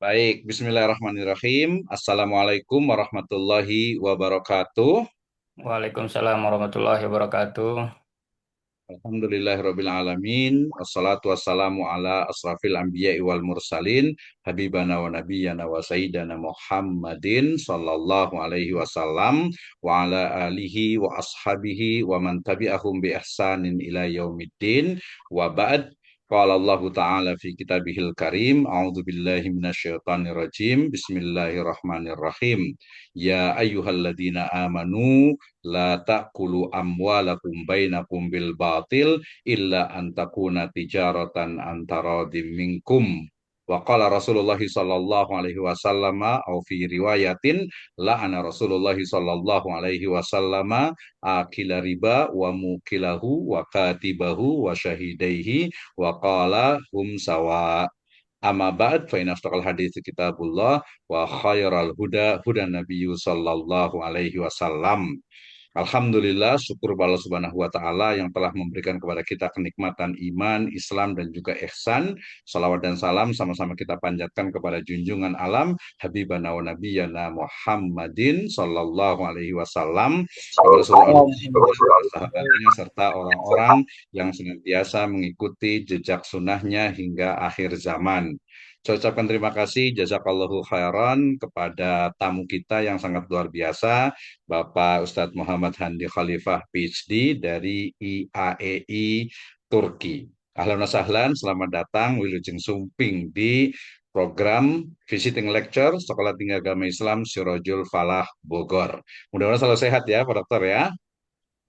Baik, Bismillahirrahmanirrahim. Assalamualaikum warahmatullahi wabarakatuh. Waalaikumsalam warahmatullahi wabarakatuh. Alhamdulillahirabbil alamin. Wassalatu wassalamu ala asrafil anbiya'i wal mursalin, habibana wa nabiyyana wa sayyidana Muhammadin sallallahu alaihi wasallam wa ala alihi wa ashabihi wa man tabi'ahum bi ihsanin ila yaumiddin. Wa ba'd. Qala Allah Ta'ala fi kitabihil karim, a'udzu billahi minasyaitonir rajim. Bismillahirrahmanirrahim. Ya ayyuhalladzina amanu la ta'kulu amwalakum bainakum bil batil illa an takuna tijaratan antaradim minkum. Wa qala Rasulullah sallallahu alaihi wasallam au fi riwayatin la'ana Rasulullah sallallahu alaihi wasallam akila riba wa mukilahu wa katibahu wa syahidaihi wa qala hum sawa. Amma ba'd fa inna asdaqal hadits kitabullah wa khairal huda hudan nabiyyu sallallahu alaihi wasallam. Alhamdulillah, syukur kepada Allah Subhanahu wa Ta'ala yang telah memberikan kepada kita kenikmatan iman, Islam, dan juga ihsan. Salawat dan salam sama-sama kita panjatkan kepada junjungan alam, Habibana wa Nabiyana Muhammadin Sallallahu Alaihi Wasallam, kepada seluruh sahabatnya, serta orang-orang yang senantiasa mengikuti jejak sunnahnya hingga akhir zaman. Saya ucapkan terima kasih, jazakallahu khairan kepada tamu kita yang sangat luar biasa, Bapak Ustadz Muhammad Handi Khalifah PhD dari IAEI Turki. Ahlan wa sahlan, selamat datang Wilujeng Sumping di program Visiting Lecture Sekolah Tinggi Agama Islam Sirojul Falah Bogor. Mudah-mudahan selalu sehat ya Pak Dokter ya.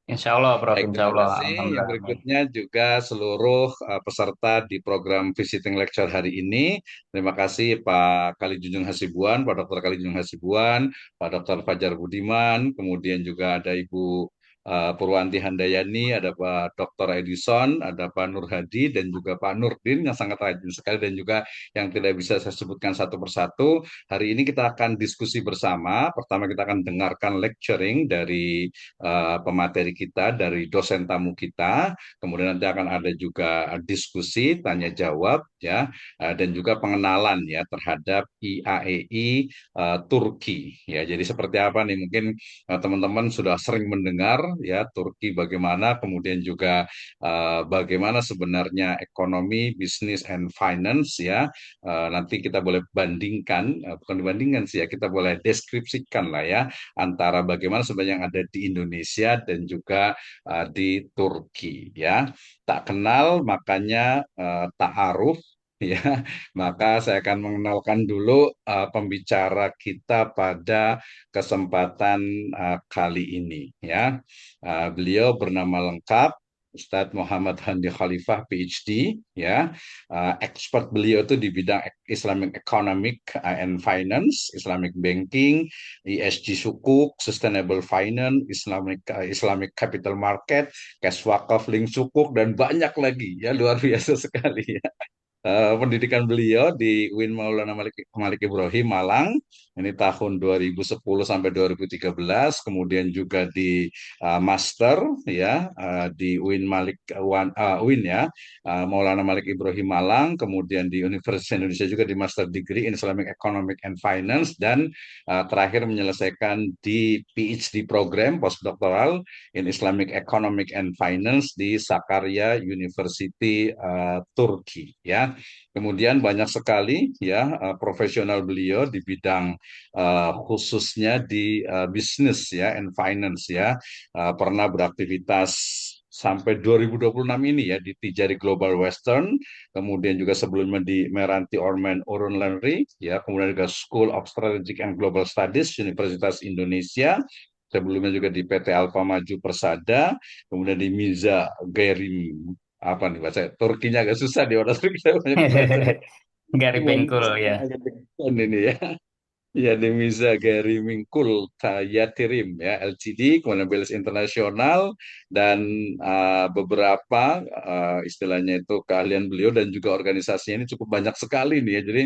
Insya Allah, Prof. Baik, Insya terima Allah. kasih. Yang Alhamdulillah. Amin. berikutnya juga seluruh peserta di program Visiting Lecture hari ini. Terima kasih Pak Kali Junjung Hasibuan, Pak Dr. Kali Junjung Hasibuan, Pak Dr. Fajar Budiman, kemudian juga ada Ibu Purwanti Handayani, ada Pak Dr. Edison, ada Pak Nur Hadi, dan juga Pak Nurdin yang sangat rajin sekali, dan juga yang tidak bisa saya sebutkan satu persatu. Hari ini kita akan diskusi bersama. Pertama kita akan dengarkan lecturing dari pemateri kita, dari dosen tamu kita. Kemudian nanti akan ada juga diskusi tanya jawab ya, dan juga pengenalan ya terhadap IAEI Turki ya. Jadi seperti apa nih, mungkin teman-teman sudah sering mendengar ya Turki bagaimana, kemudian juga bagaimana sebenarnya ekonomi, bisnis and finance ya. Nanti kita boleh bandingkan, bukan dibandingkan sih ya, kita boleh deskripsikan lah ya antara bagaimana sebenarnya yang ada di Indonesia dan juga di Turki ya. Tak kenal makanya ta'aruf ya. Maka saya akan mengenalkan dulu pembicara kita pada kesempatan kali ini ya. Beliau bernama lengkap Ustadz Muhammad Handi Khalifah PhD ya. Expert beliau itu di bidang Islamic Economic and Finance, Islamic Banking, ESG Sukuk, Sustainable Finance, Islamic Capital Market, Cash Wakaf, Link Sukuk, dan banyak lagi ya, luar biasa sekali ya. Pendidikan beliau di UIN Maulana Malik Ibrahim Malang ini tahun 2010 sampai 2013, kemudian juga di master ya di UIN UIN ya, Maulana Malik Ibrahim Malang, kemudian di Universitas Indonesia juga di master degree in Islamic Economic and Finance, dan terakhir menyelesaikan di PhD program postdoctoral in Islamic Economic and Finance di Sakarya University Turki ya. Kemudian banyak sekali ya profesional beliau di bidang khususnya di bisnis ya and finance ya. Pernah beraktivitas sampai 2026 ini ya di Tijari Global Western, kemudian juga sebelumnya di Meranti Orman Urun Landry ya, kemudian juga School of Strategic and Global Studies Universitas Indonesia, sebelumnya juga di PT Alfa Maju Persada, kemudian di Miza Gerim, apa nih bahasa Turkinya agak susah di orang Turki banyak bahasa Gari Bengkul ya. agak deg ini ya. Ya, Demiza Gary Mingkul Yatirim ya LCD, kemudian Belis Internasional, dan beberapa istilahnya itu keahlian beliau dan juga organisasinya ini cukup banyak sekali nih ya. Jadi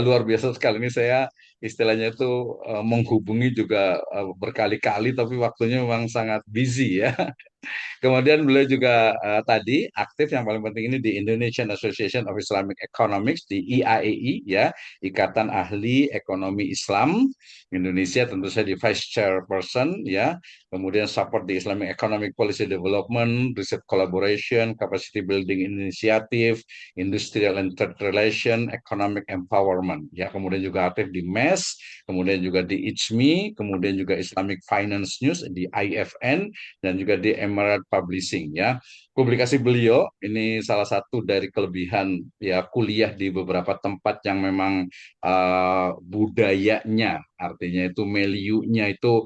luar biasa sekali ini, saya istilahnya itu menghubungi juga berkali-kali, tapi waktunya memang sangat busy ya. Kemudian beliau juga tadi aktif yang paling penting ini di Indonesian Association of Islamic Economics di IAEI ya, Ikatan Ahli Ekonomi Islam Indonesia, tentu saja di Vice Chairperson ya. Kemudian support di Islamic Economic Policy Development, Research Collaboration, Capacity Building Initiative, Industrial and Trade Relation, Economic Empowerment ya. Kemudian juga aktif di MES, kemudian juga di ICMI, kemudian juga Islamic Finance News di IFN, dan juga di Emerald Publishing ya. Publikasi beliau ini salah satu dari kelebihan ya kuliah di beberapa tempat yang memang budayanya, artinya itu milieunya itu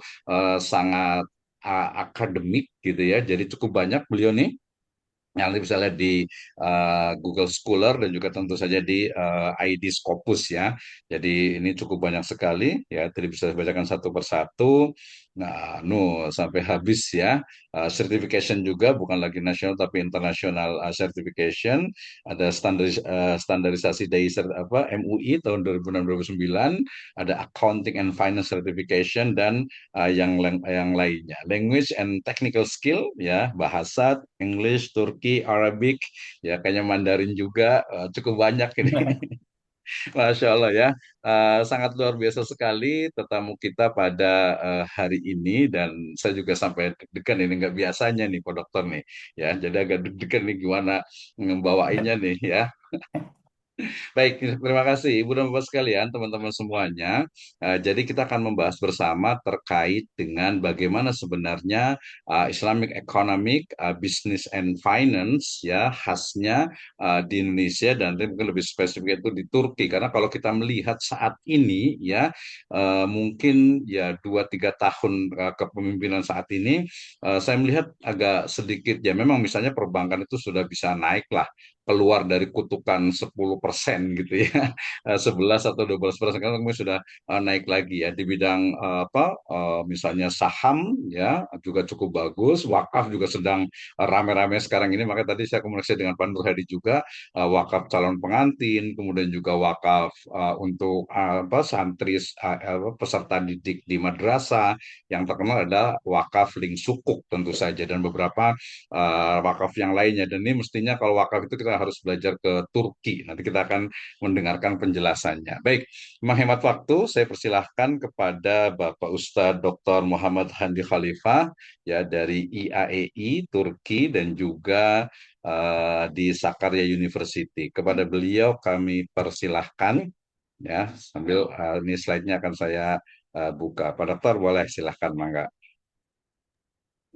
sangat akademik gitu ya. Jadi cukup banyak beliau nih yang nanti bisa lihat di Google Scholar dan juga tentu saja di ID Scopus ya. Jadi ini cukup banyak sekali ya. Tadi bisa dibacakan satu persatu. Nah, sampai habis ya. Certification juga bukan lagi nasional tapi international certification. Ada standarisasi dari MUI tahun 2006-2009. Ada Accounting and Finance Certification dan yang lainnya. Language and technical skill ya, bahasa English, Turki, Arabic, ya kayaknya Mandarin juga cukup banyak ini. Masya Allah ya. Sangat luar biasa sekali tetamu kita pada hari ini dan saya juga sampai deg-degan ini nggak biasanya nih Pak Dokter nih ya. Jadi agak deg-degan nih gimana ngebawainnya nih ya. Baik, terima kasih Ibu dan Bapak sekalian, teman-teman semuanya. Jadi kita akan membahas bersama terkait dengan bagaimana sebenarnya Islamic Economic, Business and Finance ya khasnya di Indonesia dan mungkin lebih spesifik itu di Turki. Karena kalau kita melihat saat ini ya mungkin ya 2-3 tahun kepemimpinan saat ini saya melihat agak sedikit ya memang misalnya perbankan itu sudah bisa naik lah keluar dari kutukan 10% gitu ya, 11 atau 12% kan kemudian sudah naik lagi ya di bidang misalnya saham ya juga cukup bagus, wakaf juga sedang rame-rame sekarang ini, makanya tadi saya komunikasi dengan Pak Nur Hadi juga wakaf calon pengantin, kemudian juga wakaf untuk santri peserta didik di madrasah, yang terkenal adalah wakaf link sukuk tentu saja dan beberapa wakaf yang lainnya. Dan ini mestinya kalau wakaf itu kita harus belajar ke Turki. Nanti kita akan mendengarkan penjelasannya. Baik, menghemat waktu, saya persilahkan kepada Bapak Ustadz Dr. Muhammad Handi Khalifah ya dari IAEI Turki dan juga di Sakarya University. Kepada beliau kami persilahkan ya sambil ini slide-nya akan saya buka. Pak Dokter boleh silahkan mangga.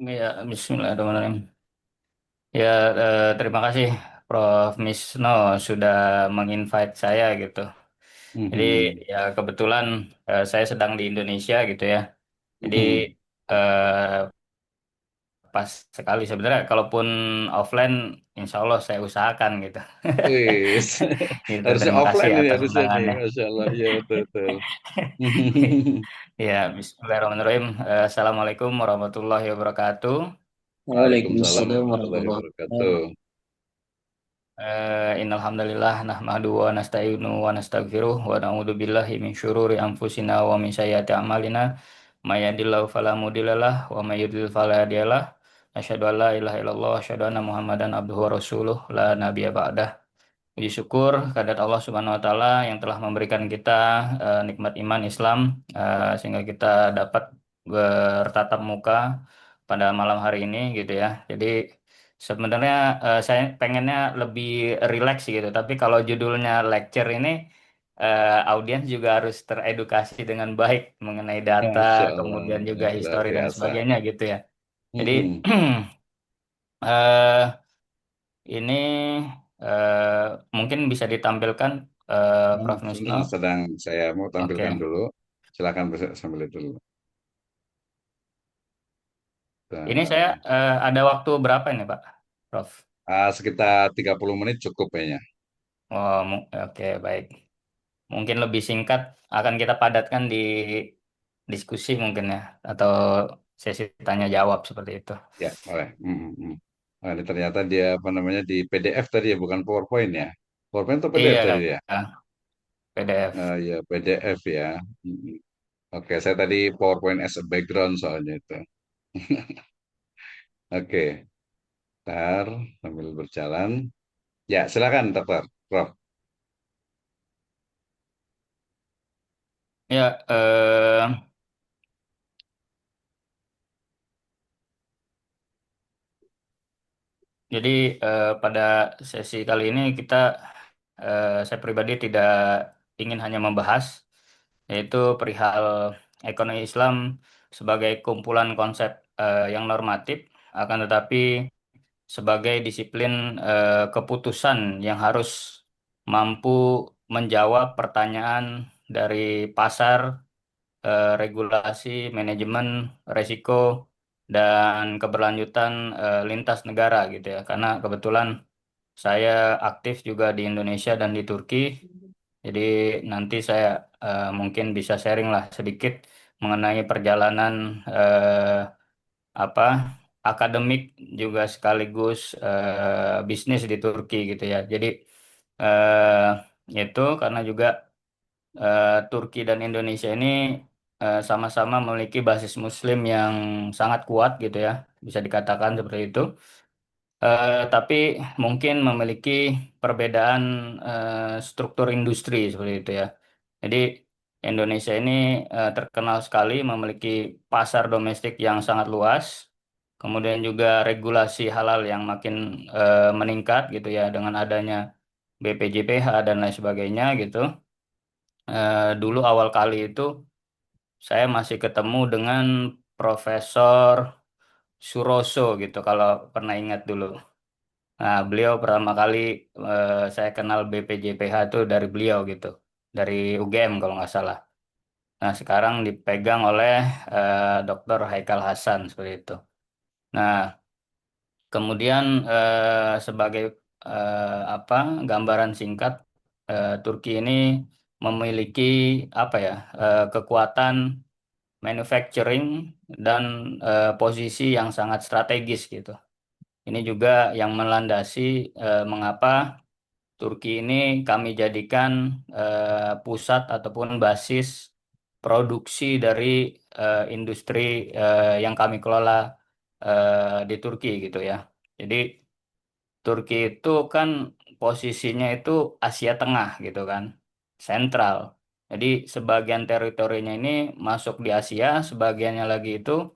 Ya, Bismillahirrahmanirrahim. Ya, terima kasih Prof. Misno sudah menginvite saya gitu. Jadi Mhm. ya kebetulan saya sedang di Indonesia gitu ya. Jadi Mhm. eh, pas sekali sebenarnya kalaupun offline, insya Allah saya usahakan gitu. Wis, Gitu. harusnya Terima kasih offline ini atas harusnya nih, undangannya. Masya Allah. Iya, betul, betul. Ya, Bismillahirrahmanirrahim. Assalamualaikum warahmatullahi wabarakatuh. Waalaikumsalam Waalaikumsalam warahmatullahi warahmatullahi wabarakatuh. wabarakatuh. Innal hamdalillah nahmadu wa nasta'inu wa nastaghfiruh wa na'udzu billahi min syururi anfusina wa min sayyiati a'malina may yahdihillahu fala mudhillalah wa may yudhlil fala hadiyalah. Asyhadu an la ilaha illallah wa asyhadu anna Muhammadan abduhu wa rasuluh la nabiyya ba'dah. Puji syukur kehadirat Allah Subhanahu wa taala yang telah memberikan kita nikmat iman Islam sehingga kita dapat bertatap muka pada malam hari ini gitu ya. Jadi sebenarnya saya pengennya lebih rileks gitu, tapi kalau judulnya lecture ini audiens juga harus teredukasi dengan baik mengenai data, Masya Allah, kemudian juga luar histori dan biasa. sebagainya gitu ya. Jadi Mhm. eh ini mungkin bisa ditampilkan Prof. Nusno. Sedang saya mau tampilkan Oke. dulu. Silakan sambil itu dulu. Ini saya Nah, ada waktu berapa ini, Pak? Prof. sekitar 30 menit cukup kayaknya. Oh, oke, baik. Mungkin lebih singkat akan kita padatkan di diskusi mungkin ya, atau sesi tanya jawab seperti itu. Ya, boleh. Nah, ini ternyata dia apa namanya di PDF tadi ya, bukan PowerPoint ya. PowerPoint atau PDF tadi Iya, ya? PDF. Ya, PDF ya. Mhm. Oke, saya tadi PowerPoint as a background soalnya itu. Oke, ntar sambil berjalan. Ya, silakan, dokter. Prof. Ya, jadi pada sesi kali ini saya pribadi tidak ingin hanya membahas, yaitu perihal ekonomi Islam sebagai kumpulan konsep yang normatif, akan tetapi sebagai disiplin keputusan yang harus mampu menjawab pertanyaan dari pasar, regulasi, manajemen, resiko, dan keberlanjutan lintas negara gitu ya. Karena kebetulan saya aktif juga di Indonesia dan di Turki, jadi nanti saya mungkin bisa sharing lah sedikit mengenai perjalanan apa akademik juga sekaligus bisnis di Turki gitu ya. Jadi itu karena juga Turki dan Indonesia ini sama-sama memiliki basis Muslim yang sangat kuat gitu ya, bisa dikatakan seperti itu. Tapi mungkin memiliki perbedaan struktur industri seperti itu ya. Jadi Indonesia ini terkenal sekali memiliki pasar domestik yang sangat luas, kemudian juga regulasi halal yang makin meningkat gitu ya dengan adanya BPJPH dan lain sebagainya gitu. Dulu awal kali itu saya masih ketemu dengan Profesor Suroso gitu kalau pernah ingat dulu. Nah, beliau pertama kali saya kenal BPJPH itu dari beliau gitu, dari UGM kalau nggak salah. Nah, sekarang dipegang oleh Dr. Haikal Hasan seperti itu. Nah, kemudian sebagai apa gambaran singkat, Turki ini memiliki apa ya kekuatan manufacturing dan posisi yang sangat strategis gitu. Ini juga yang melandasi mengapa Turki ini kami jadikan pusat ataupun basis produksi dari industri yang kami kelola di Turki gitu ya. Jadi Turki itu kan posisinya itu Asia Tengah gitu kan, sentral. Jadi sebagian teritorinya ini masuk di Asia, sebagiannya lagi itu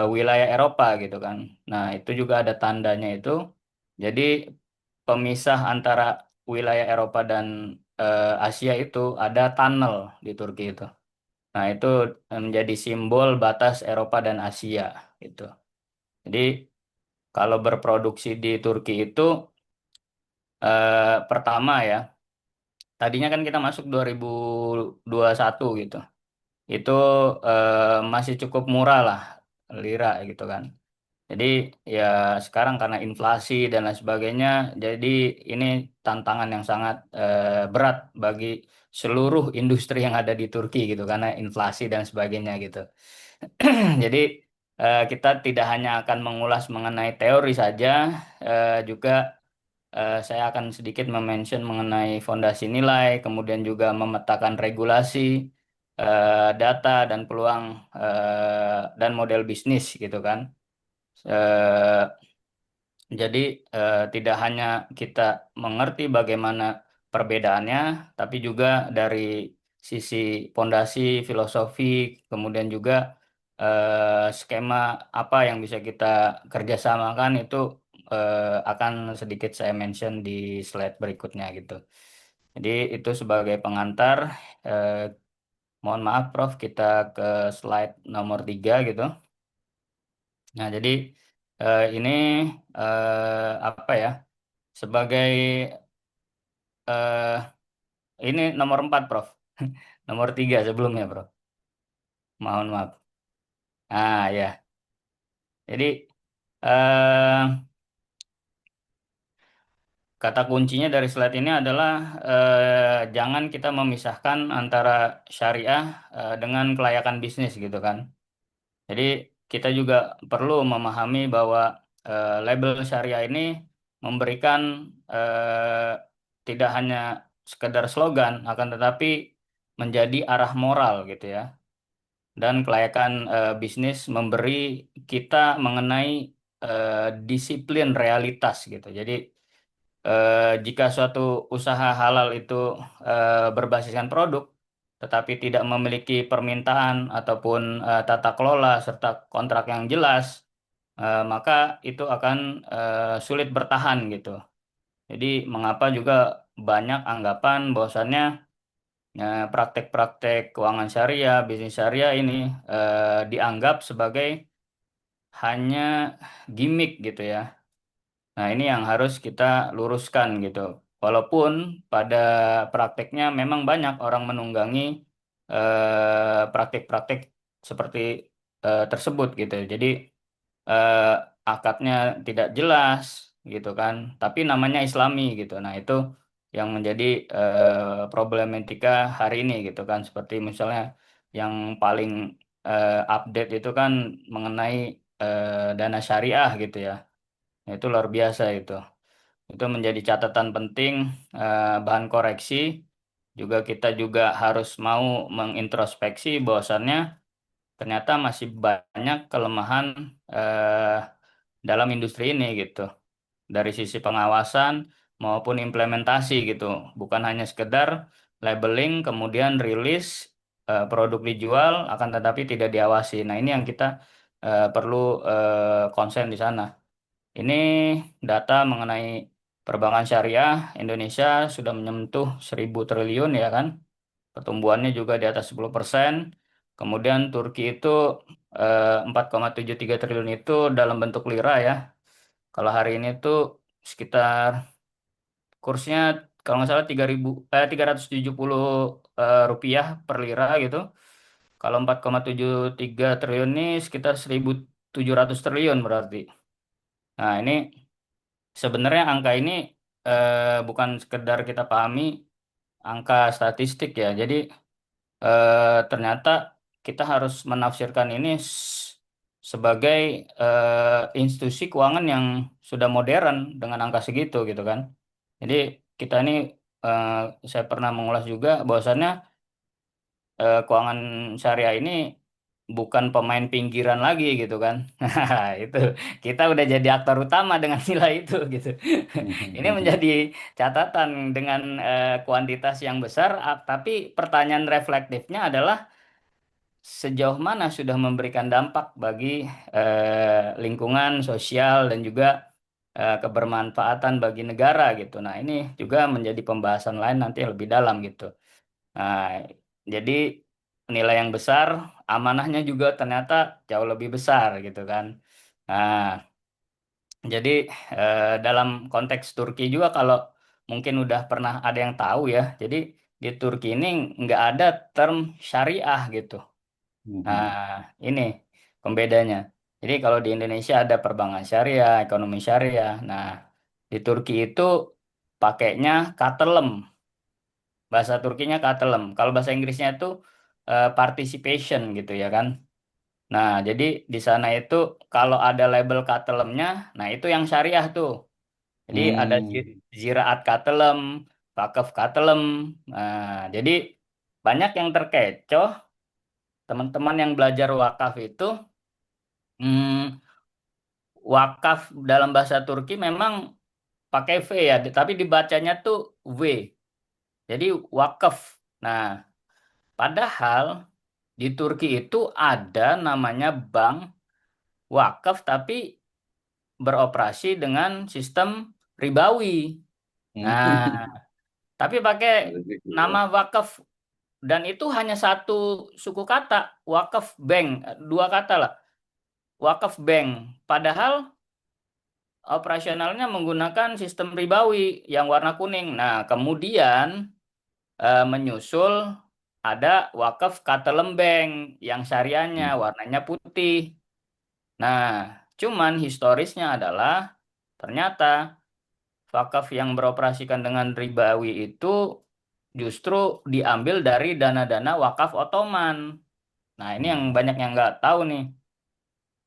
wilayah Eropa gitu kan. Nah itu juga ada tandanya itu. Jadi pemisah antara wilayah Eropa dan Asia itu ada tunnel di Turki itu. Nah itu menjadi simbol batas Eropa dan Asia gitu. Jadi kalau berproduksi di Turki itu pertama ya, tadinya kan kita masuk 2021 gitu. Itu masih cukup murah lah lira gitu kan. Jadi ya sekarang karena inflasi dan lain sebagainya, jadi ini tantangan yang sangat berat bagi seluruh industri yang ada di Turki gitu karena inflasi dan sebagainya gitu. Jadi kita tidak hanya akan mengulas mengenai teori saja, juga saya akan sedikit mention mengenai fondasi nilai, kemudian juga memetakan regulasi, data dan peluang dan model bisnis gitu kan. Eh, jadi tidak hanya kita mengerti bagaimana perbedaannya, tapi juga dari sisi fondasi, filosofi, kemudian juga skema apa yang bisa kita kerjasamakan itu akan sedikit saya mention di slide berikutnya gitu. Jadi itu sebagai pengantar. Eh, Mohon maaf, Prof, kita ke slide nomor 3 gitu. Nah, jadi ini apa ya? Sebagai eh ini nomor 4 Prof. Nomor 3 sebelumnya, Prof. Mohon maaf. Ah, ya. Jadi eh kata kuncinya dari slide ini adalah jangan kita memisahkan antara syariah dengan kelayakan bisnis gitu kan. Jadi kita juga perlu memahami bahwa label syariah ini memberikan tidak hanya sekedar slogan, akan tetapi menjadi arah moral gitu ya. Dan kelayakan bisnis memberi kita mengenai disiplin realitas gitu. Jadi jika suatu usaha halal itu berbasiskan produk, tetapi tidak memiliki permintaan ataupun tata kelola serta kontrak yang jelas, maka itu akan sulit bertahan gitu. Jadi mengapa juga banyak anggapan bahwasannya praktek-praktek keuangan syariah, bisnis syariah ini dianggap sebagai hanya gimmick gitu ya. Nah, ini yang harus kita luruskan gitu. Walaupun pada prakteknya memang banyak orang menunggangi praktik-praktik seperti tersebut gitu. Jadi eh, akadnya tidak jelas gitu kan, tapi namanya Islami gitu. Nah, itu yang menjadi problematika hari ini gitu kan. Seperti misalnya yang paling update itu kan mengenai dana syariah gitu ya. Nah, itu luar biasa itu. Itu menjadi catatan penting, bahan koreksi. Juga kita juga harus mau mengintrospeksi bahwasannya ternyata masih banyak kelemahan eh, dalam industri ini gitu. Dari sisi pengawasan maupun implementasi gitu. Bukan hanya sekedar labeling kemudian rilis produk dijual akan tetapi tidak diawasi. Nah, ini yang kita perlu konsen di sana. Ini data mengenai perbankan syariah Indonesia sudah menyentuh 1.000 triliun ya kan. Pertumbuhannya juga di atas 10%. Kemudian Turki itu 4,73 triliun itu dalam bentuk lira ya. Kalau hari ini tuh sekitar kursnya kalau nggak salah 370 rupiah per lira gitu. Kalau 4,73 triliun ini sekitar 1.700 triliun berarti. Nah, ini sebenarnya angka ini bukan sekedar kita pahami angka statistik ya. Jadi ternyata kita harus menafsirkan ini sebagai institusi keuangan yang sudah modern dengan angka segitu gitu kan. Jadi kita ini eh, saya pernah mengulas juga bahwasannya keuangan syariah ini bukan pemain pinggiran lagi gitu kan. Nah, itu kita udah jadi aktor utama dengan nilai itu gitu. Ini menjadi catatan dengan kuantitas yang besar, tapi pertanyaan reflektifnya adalah sejauh mana sudah memberikan dampak bagi lingkungan sosial dan juga kebermanfaatan bagi negara gitu. Nah, ini juga menjadi pembahasan lain nanti lebih dalam gitu. Nah, jadi nilai yang besar, amanahnya juga ternyata jauh lebih besar gitu kan. Nah, jadi dalam konteks Turki juga kalau mungkin udah pernah ada yang tahu ya, jadi di Turki ini nggak ada term syariah gitu. Nah, ini pembedanya. Jadi kalau di Indonesia ada perbankan syariah, ekonomi syariah. Nah, di Turki itu pakainya katelem. Bahasa Turkinya katelem. Kalau bahasa Inggrisnya itu participation gitu ya kan. Nah, jadi di sana itu kalau ada label katelemnya, nah itu yang syariah tuh. Jadi ada Hmm. ziraat katelem, wakaf katelem. Nah, jadi banyak yang terkecoh. Teman-teman yang belajar wakaf itu, hmm, wakaf dalam bahasa Turki memang pakai V ya, tapi dibacanya tuh W. Jadi wakaf. Nah, padahal di Turki itu ada namanya bank wakaf tapi beroperasi dengan sistem ribawi. Nah, tapi pakai Ada juga ya. nama wakaf dan itu hanya satu suku kata, wakaf bank, dua kata lah, wakaf bank. Padahal operasionalnya menggunakan sistem ribawi yang warna kuning. Nah, kemudian menyusul ada wakaf Katelembeng yang syariahnya warnanya putih. Nah, cuman historisnya adalah ternyata wakaf yang beroperasikan dengan ribawi itu justru diambil dari dana-dana wakaf Ottoman. Nah, ini yang banyak yang nggak tahu nih.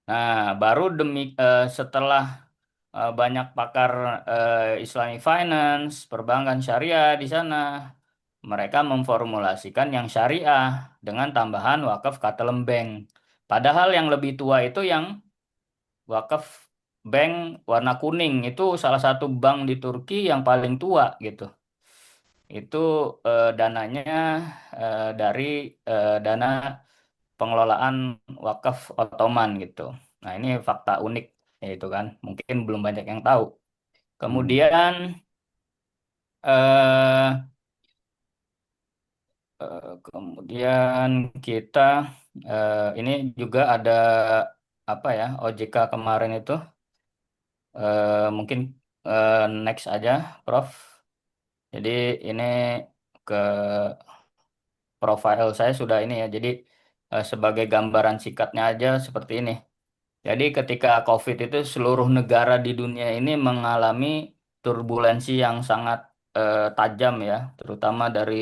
Nah, baru setelah banyak pakar Islamic Finance, perbankan syariah di sana, mereka memformulasikan yang syariah dengan tambahan wakaf Katelembeng. Padahal yang lebih tua itu yang wakaf bank warna kuning itu salah satu bank di Turki yang paling tua gitu. Itu dananya dari dana pengelolaan wakaf Ottoman gitu. Nah, ini fakta unik yaitu kan, mungkin belum banyak yang tahu. Hmm. Kemudian eh kemudian kita ini juga ada apa ya, OJK kemarin itu mungkin next aja, Prof. Jadi ini ke profile saya sudah ini ya. Jadi sebagai gambaran singkatnya aja seperti ini. Jadi ketika COVID itu seluruh negara di dunia ini mengalami turbulensi yang sangat tajam ya, terutama dari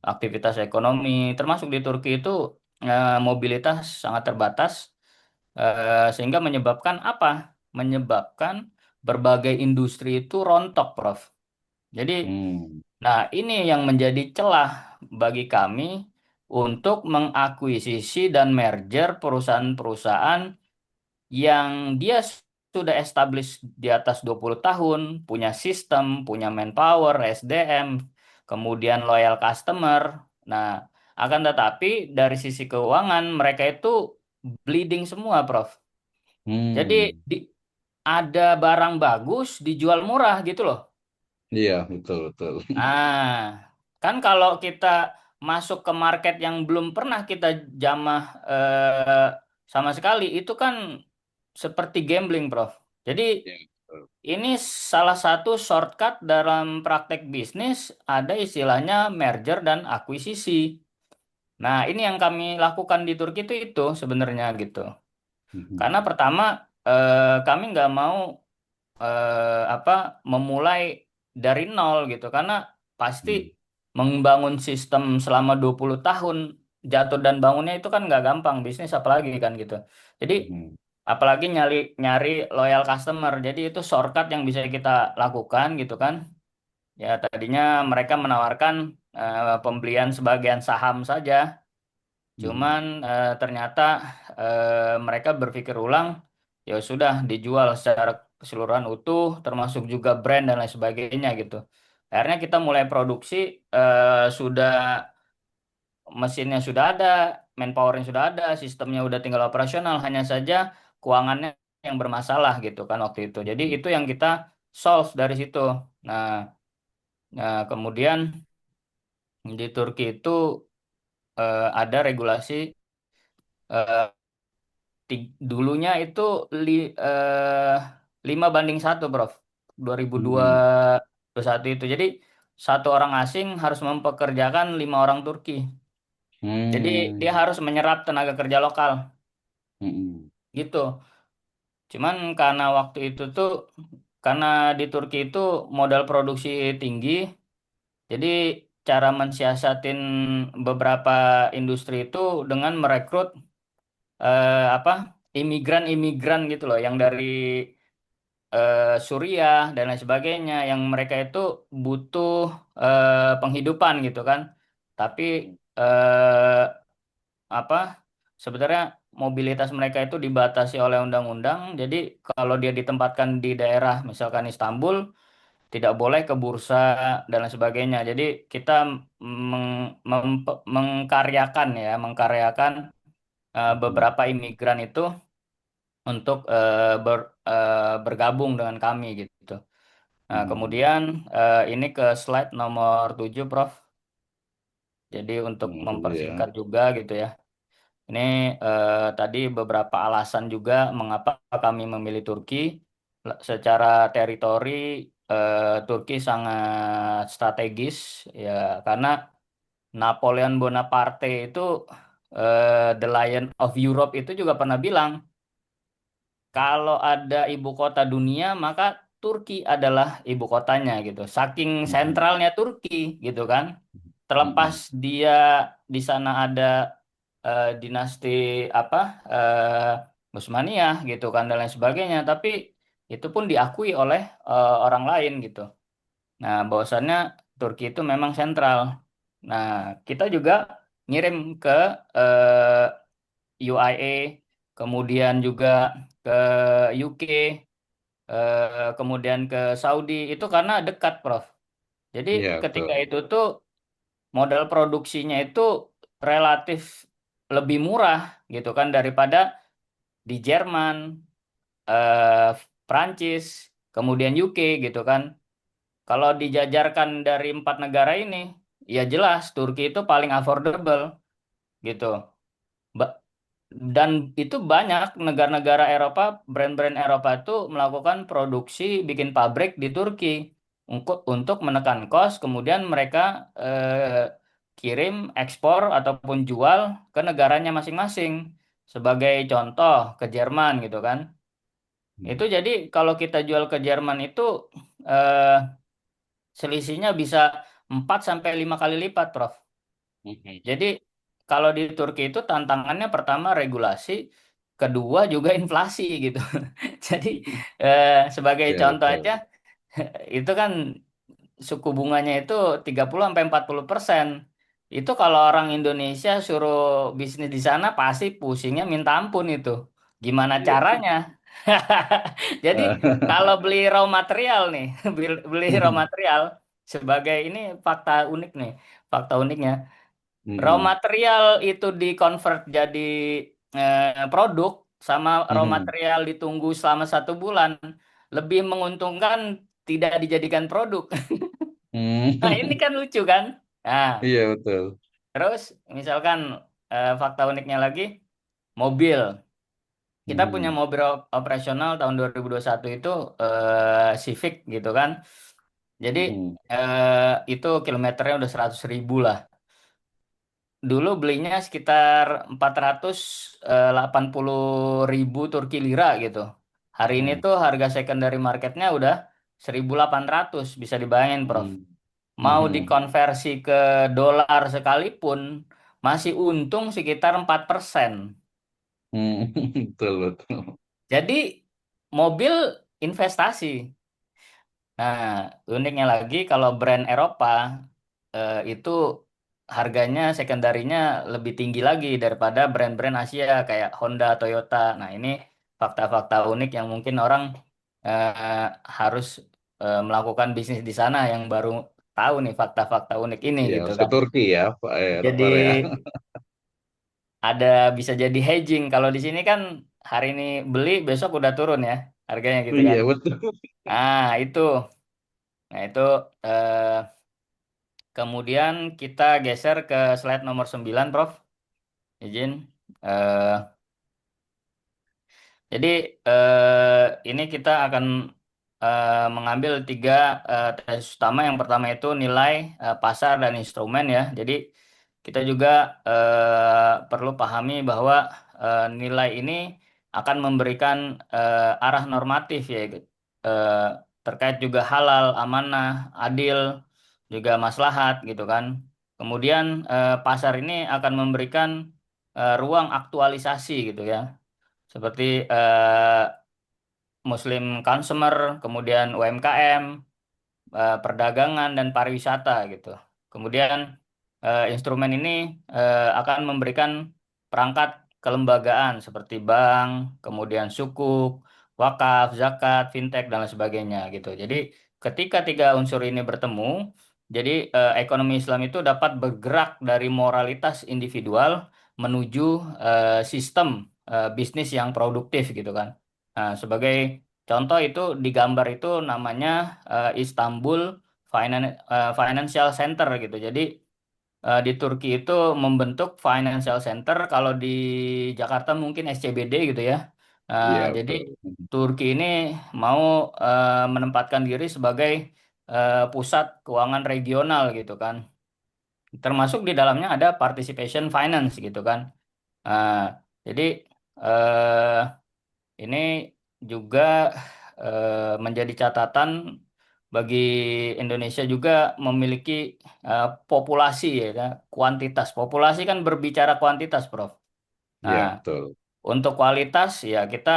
aktivitas ekonomi, termasuk di Turki itu mobilitas sangat terbatas, sehingga menyebabkan apa? Menyebabkan berbagai industri itu rontok, Prof. Jadi, Hmm. nah ini yang menjadi celah bagi kami untuk mengakuisisi dan merger perusahaan-perusahaan yang dia sudah established di atas 20 tahun, punya sistem, punya manpower, SDM, kemudian loyal customer. Nah, akan tetapi dari sisi keuangan mereka itu bleeding semua, Prof. Jadi Hmm. di, ada barang bagus dijual murah gitu loh. Iya, betul, betul. Ah, kan kalau kita masuk ke market yang belum pernah kita jamah sama sekali, itu kan seperti gambling, Prof. Jadi Iya, betul. ini salah satu shortcut dalam praktek bisnis, ada istilahnya merger dan akuisisi. Nah, ini yang kami lakukan di Turki itu sebenarnya gitu. Karena Mhm. pertama kami nggak mau apa memulai dari nol gitu, karena pasti Mhm. membangun sistem selama 20 tahun jatuh dan bangunnya itu kan nggak gampang bisnis apalagi kan gitu. Jadi Mhm. apalagi nyari nyari loyal customer. Jadi itu shortcut yang bisa kita lakukan gitu kan. Ya tadinya mereka menawarkan pembelian sebagian saham saja. Mhm. Cuman ternyata mereka berpikir ulang, ya sudah dijual secara keseluruhan utuh, termasuk juga brand dan lain sebagainya gitu. Akhirnya kita mulai produksi, sudah mesinnya sudah ada, manpowernya sudah ada, sistemnya udah tinggal operasional, hanya saja keuangannya yang bermasalah gitu kan waktu itu. Jadi Mhm. itu yang kita solve dari situ. Nah, kemudian di Turki itu ada regulasi eh, dulunya itu li, eh, 5 banding 1, Prof. dua ribu dua Mhm. puluh satu itu. Jadi satu orang asing harus mempekerjakan 5 orang Turki. Jadi dia Hmm. harus menyerap tenaga kerja lokal Mhm. gitu. Cuman karena waktu itu tuh karena di Turki itu modal produksi tinggi, jadi cara mensiasatin beberapa industri itu dengan merekrut apa imigran-imigran gitu loh yang dari Suriah dan lain sebagainya yang mereka itu butuh penghidupan gitu kan. Tapi eh, apa sebenarnya mobilitas mereka itu dibatasi oleh undang-undang. Jadi kalau dia ditempatkan di daerah misalkan Istanbul tidak boleh ke bursa dan lain sebagainya. Jadi kita mengkaryakan ya, mengkaryakan Mhm. beberapa imigran itu untuk bergabung dengan kami gitu. Nah, Mhm. kemudian ini ke slide nomor 7, Prof. Jadi untuk Waduh ya. mempersingkat juga gitu ya. Ini tadi beberapa alasan juga mengapa kami memilih Turki. Secara teritori, Turki sangat strategis ya karena Napoleon Bonaparte itu The Lion of Europe itu juga pernah bilang kalau ada ibu kota dunia, maka Turki adalah ibu kotanya gitu. Saking Mhm. sentralnya Turki gitu kan. Terlepas Mhm. dia di sana ada dinasti apa Utsmaniyah gitu kan dan lain sebagainya, tapi itu pun diakui oleh orang lain gitu. Nah, bahwasannya Turki itu memang sentral. Nah, kita juga ngirim ke UIA, kemudian juga ke UK. kemudian ke Saudi itu karena dekat, Prof. Jadi Iya, ketika betul. itu tuh modal produksinya itu relatif lebih murah gitu kan daripada di Jerman, eh, Prancis, kemudian UK gitu kan. Kalau dijajarkan dari empat negara ini, ya jelas Turki itu paling affordable gitu. Ba- Dan itu banyak negara-negara Eropa, brand-brand Eropa itu melakukan produksi, bikin pabrik di Turki untuk menekan kos, kemudian mereka kirim, ekspor ataupun jual ke negaranya masing-masing. Sebagai contoh ke Jerman gitu kan. Itu Hmm. jadi kalau kita jual ke Jerman itu eh, selisihnya bisa 4 sampai 5 kali lipat, Prof. Mhm. Jadi kalau di Turki itu tantangannya pertama regulasi, kedua juga inflasi gitu. Jadi sebagai Ya, contoh aja, betul. itu kan suku bunganya itu 30 sampai 40%. Itu kalau orang Indonesia suruh bisnis di sana pasti pusingnya minta ampun itu. Gimana Iya. caranya? Jadi kalau beli raw material nih, beli raw material sebagai ini fakta unik nih, fakta uniknya. Raw Mhm. material itu dikonvert jadi produk sama raw Mhm. material ditunggu selama 1 bulan lebih menguntungkan tidak dijadikan produk. Nah ini Mhm. kan lucu kan? Nah Iya, betul. terus misalkan fakta uniknya lagi mobil. Kita punya Mhm. mobil operasional tahun 2021 itu Civic gitu kan. Jadi Mhm. itu kilometernya udah 100.000 lah. Dulu belinya sekitar 480.000 Turki lira gitu. Hari ini Mhm. tuh harga secondary marketnya udah 1.800, bisa dibayangin, Prof. Mhm. Mau Mhm. dikonversi ke dolar sekalipun, masih untung sekitar 4%. Mhm. Betul, betul. Jadi mobil investasi. Nah, uniknya lagi kalau brand Eropa itu harganya sekunderinya lebih tinggi lagi daripada brand-brand Asia kayak Honda, Toyota. Nah, ini fakta-fakta unik yang mungkin orang eh, harus melakukan bisnis di sana yang baru tahu nih fakta-fakta unik ini Iya, gitu harus ke kan. Turki ya, Pak Jadi Pak Rea. ada bisa jadi hedging. Kalau di sini kan hari ini beli besok udah turun ya harganya gitu kan. Iya, betul. Nah, itu. Nah, itu kemudian kita geser ke slide nomor 9, Prof. Izin. Eh, jadi ini kita akan mengambil tiga tesis utama. Yang pertama itu nilai pasar dan instrumen ya. Jadi kita juga perlu pahami bahwa nilai ini akan memberikan arah normatif ya, eh, terkait juga halal, amanah, adil, juga maslahat gitu kan. Kemudian pasar ini akan memberikan ruang aktualisasi gitu ya seperti Muslim consumer, kemudian UMKM, perdagangan dan pariwisata gitu. Kemudian instrumen ini akan memberikan perangkat kelembagaan seperti bank, kemudian sukuk, wakaf, zakat, fintech dan lain sebagainya gitu. Jadi ketika tiga unsur ini bertemu, jadi ekonomi Islam itu dapat bergerak dari moralitas individual menuju sistem bisnis yang produktif gitu kan. Nah, sebagai contoh itu di gambar itu namanya Istanbul Financial Center gitu. Jadi di Turki itu membentuk financial center. Kalau di Jakarta mungkin SCBD gitu ya. Iya, Jadi betul. Turki ini mau menempatkan diri sebagai pusat keuangan regional gitu kan. Termasuk di dalamnya ada participation finance gitu kan. Nah, jadi eh, ini juga menjadi catatan bagi Indonesia juga memiliki populasi ya, kan? Kuantitas. Populasi kan berbicara kuantitas, Prof. Nah, Iya, betul. untuk kualitas ya kita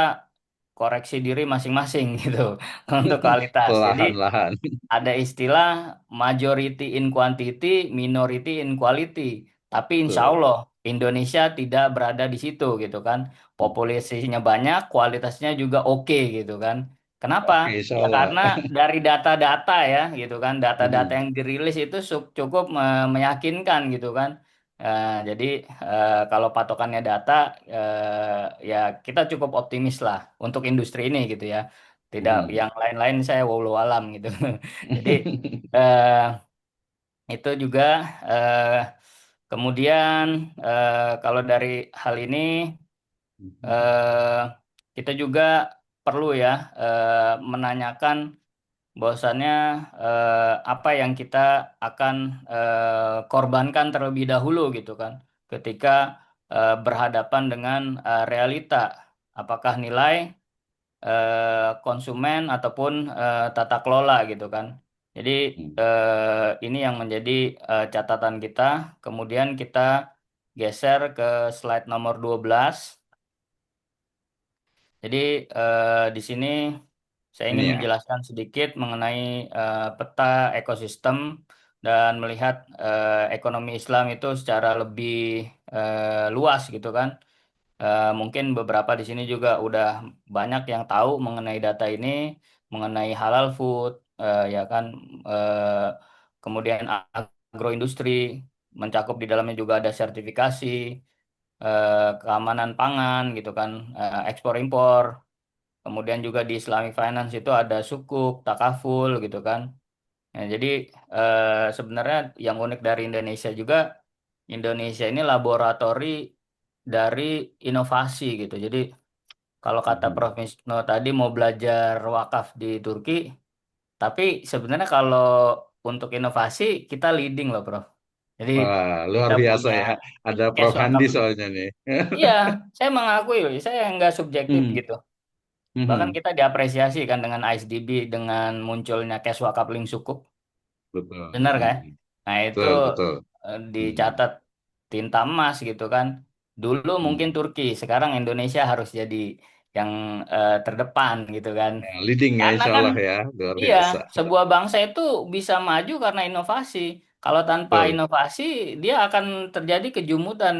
koreksi diri masing-masing gitu untuk kualitas. Jadi Perlahan-lahan. ada istilah majority in quantity, minority in quality. Tapi insya Betul. Allah Indonesia tidak berada di situ gitu kan. Populasinya banyak, kualitasnya juga oke gitu kan. Kenapa? Oke, insya Ya Allah. karena dari data-data ya gitu kan, data-data Mhm, yang dirilis itu cukup meyakinkan gitu kan. Jadi kalau patokannya data, ya kita cukup optimis lah untuk industri ini gitu ya. Tidak mhm. yang lain-lain saya walau alam gitu. Jadi eh, itu juga eh, kemudian kalau dari hal ini eh, kita juga perlu ya menanyakan bahwasannya apa yang kita akan korbankan terlebih dahulu gitu kan ketika berhadapan dengan realita apakah nilai konsumen ataupun tata kelola gitu kan. Jadi ini yang menjadi catatan kita. Kemudian kita geser ke slide nomor 12. Jadi di sini saya Ini ingin ya. menjelaskan sedikit mengenai peta ekosistem dan melihat ekonomi Islam itu secara lebih luas gitu kan. Mungkin beberapa di sini juga udah banyak yang tahu mengenai data ini, mengenai halal food, ya kan, eh, kemudian agroindustri mencakup di dalamnya juga ada sertifikasi, keamanan pangan gitu kan, ekspor impor. Kemudian juga di Islamic Finance itu ada sukuk, takaful gitu kan. Nah, jadi sebenarnya yang unik dari Indonesia juga, Indonesia ini laboratori dari inovasi gitu. Jadi kalau kata Prof. Mhm. Wisnu tadi mau belajar wakaf di Turki, tapi sebenarnya kalau untuk inovasi kita leading loh Prof. Jadi Wah, luar kita biasa punya ya. Ada cash Prof wakaf. Handi soalnya nih. Iya, saya mengakui loh, saya nggak subjektif Hmm, gitu. Bahkan mhm. kita diapresiasi kan dengan ISDB dengan munculnya cash wakaf link sukuk. Betul. Benar kan? Mhm. Nah, itu Betul, betul. Mhm. dicatat tinta emas gitu kan. Dulu mungkin Mhm. Turki, sekarang Indonesia harus jadi yang terdepan gitu kan. Nah, leading ya, Karena insya kan Allah ya. Luar iya, biasa. sebuah bangsa itu bisa maju karena inovasi. Kalau tanpa Betul. inovasi, dia akan terjadi kejumutan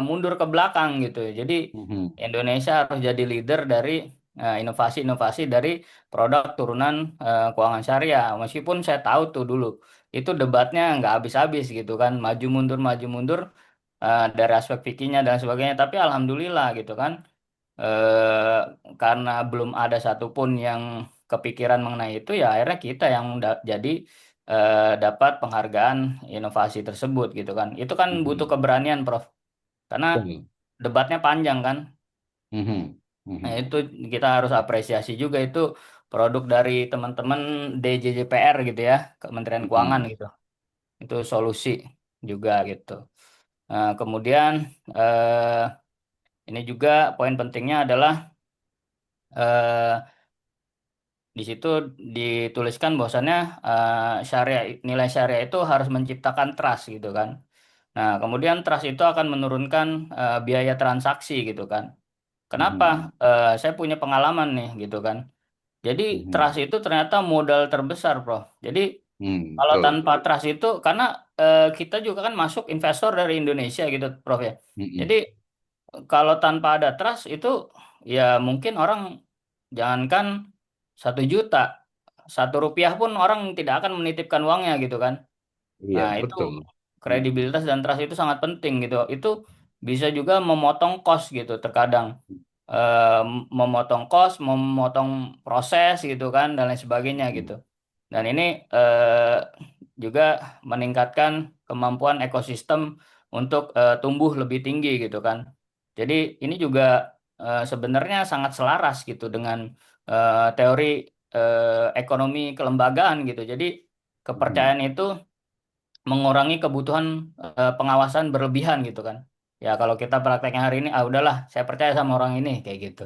mundur ke belakang gitu. Jadi Mhm. Indonesia harus jadi leader dari inovasi-inovasi dari produk turunan keuangan syariah. Meskipun saya tahu tuh dulu itu debatnya nggak habis-habis gitu kan, maju mundur dari aspek fikihnya dan sebagainya. Tapi alhamdulillah gitu kan karena belum ada satupun yang kepikiran mengenai itu ya akhirnya kita yang jadi dapat penghargaan inovasi tersebut gitu kan. Itu kan butuh Mhm. keberanian Prof. Karena Betul. debatnya panjang kan. Mhm. Nah, Mhm. itu kita harus apresiasi juga itu produk dari teman-teman DJJPR gitu ya, Kementerian Keuangan Mhm. gitu. Itu solusi juga gitu. Nah, kemudian eh, ini juga poin pentingnya adalah eh, di situ dituliskan bahwasannya syariah nilai syariah itu harus menciptakan trust gitu kan. Nah, kemudian trust itu akan menurunkan biaya transaksi gitu kan. Kenapa? Mhm. Saya punya pengalaman nih gitu kan. Jadi trust Mhm. itu ternyata modal terbesar, Prof. Jadi kalau Betul. tanpa trust itu karena kita juga kan masuk investor dari Indonesia gitu, Prof ya. Jadi Mhm. kalau tanpa ada trust itu ya mungkin orang jangankan 1 juta, 1 rupiah pun orang tidak akan menitipkan uangnya gitu kan. Iya, Nah itu betul. Mhm. kredibilitas dan trust itu sangat penting gitu. Itu bisa juga memotong cost gitu terkadang. Memotong cost, memotong proses gitu kan dan lain sebagainya gitu. Mhm. Dan ini juga meningkatkan kemampuan ekosistem untuk tumbuh lebih tinggi gitu kan. Jadi ini juga sebenarnya sangat selaras gitu dengan teori ekonomi kelembagaan gitu. Jadi Mhm. kepercayaan itu mengurangi kebutuhan pengawasan berlebihan gitu kan. Ya kalau kita prakteknya hari ini, ah udahlah, saya percaya sama orang ini kayak gitu.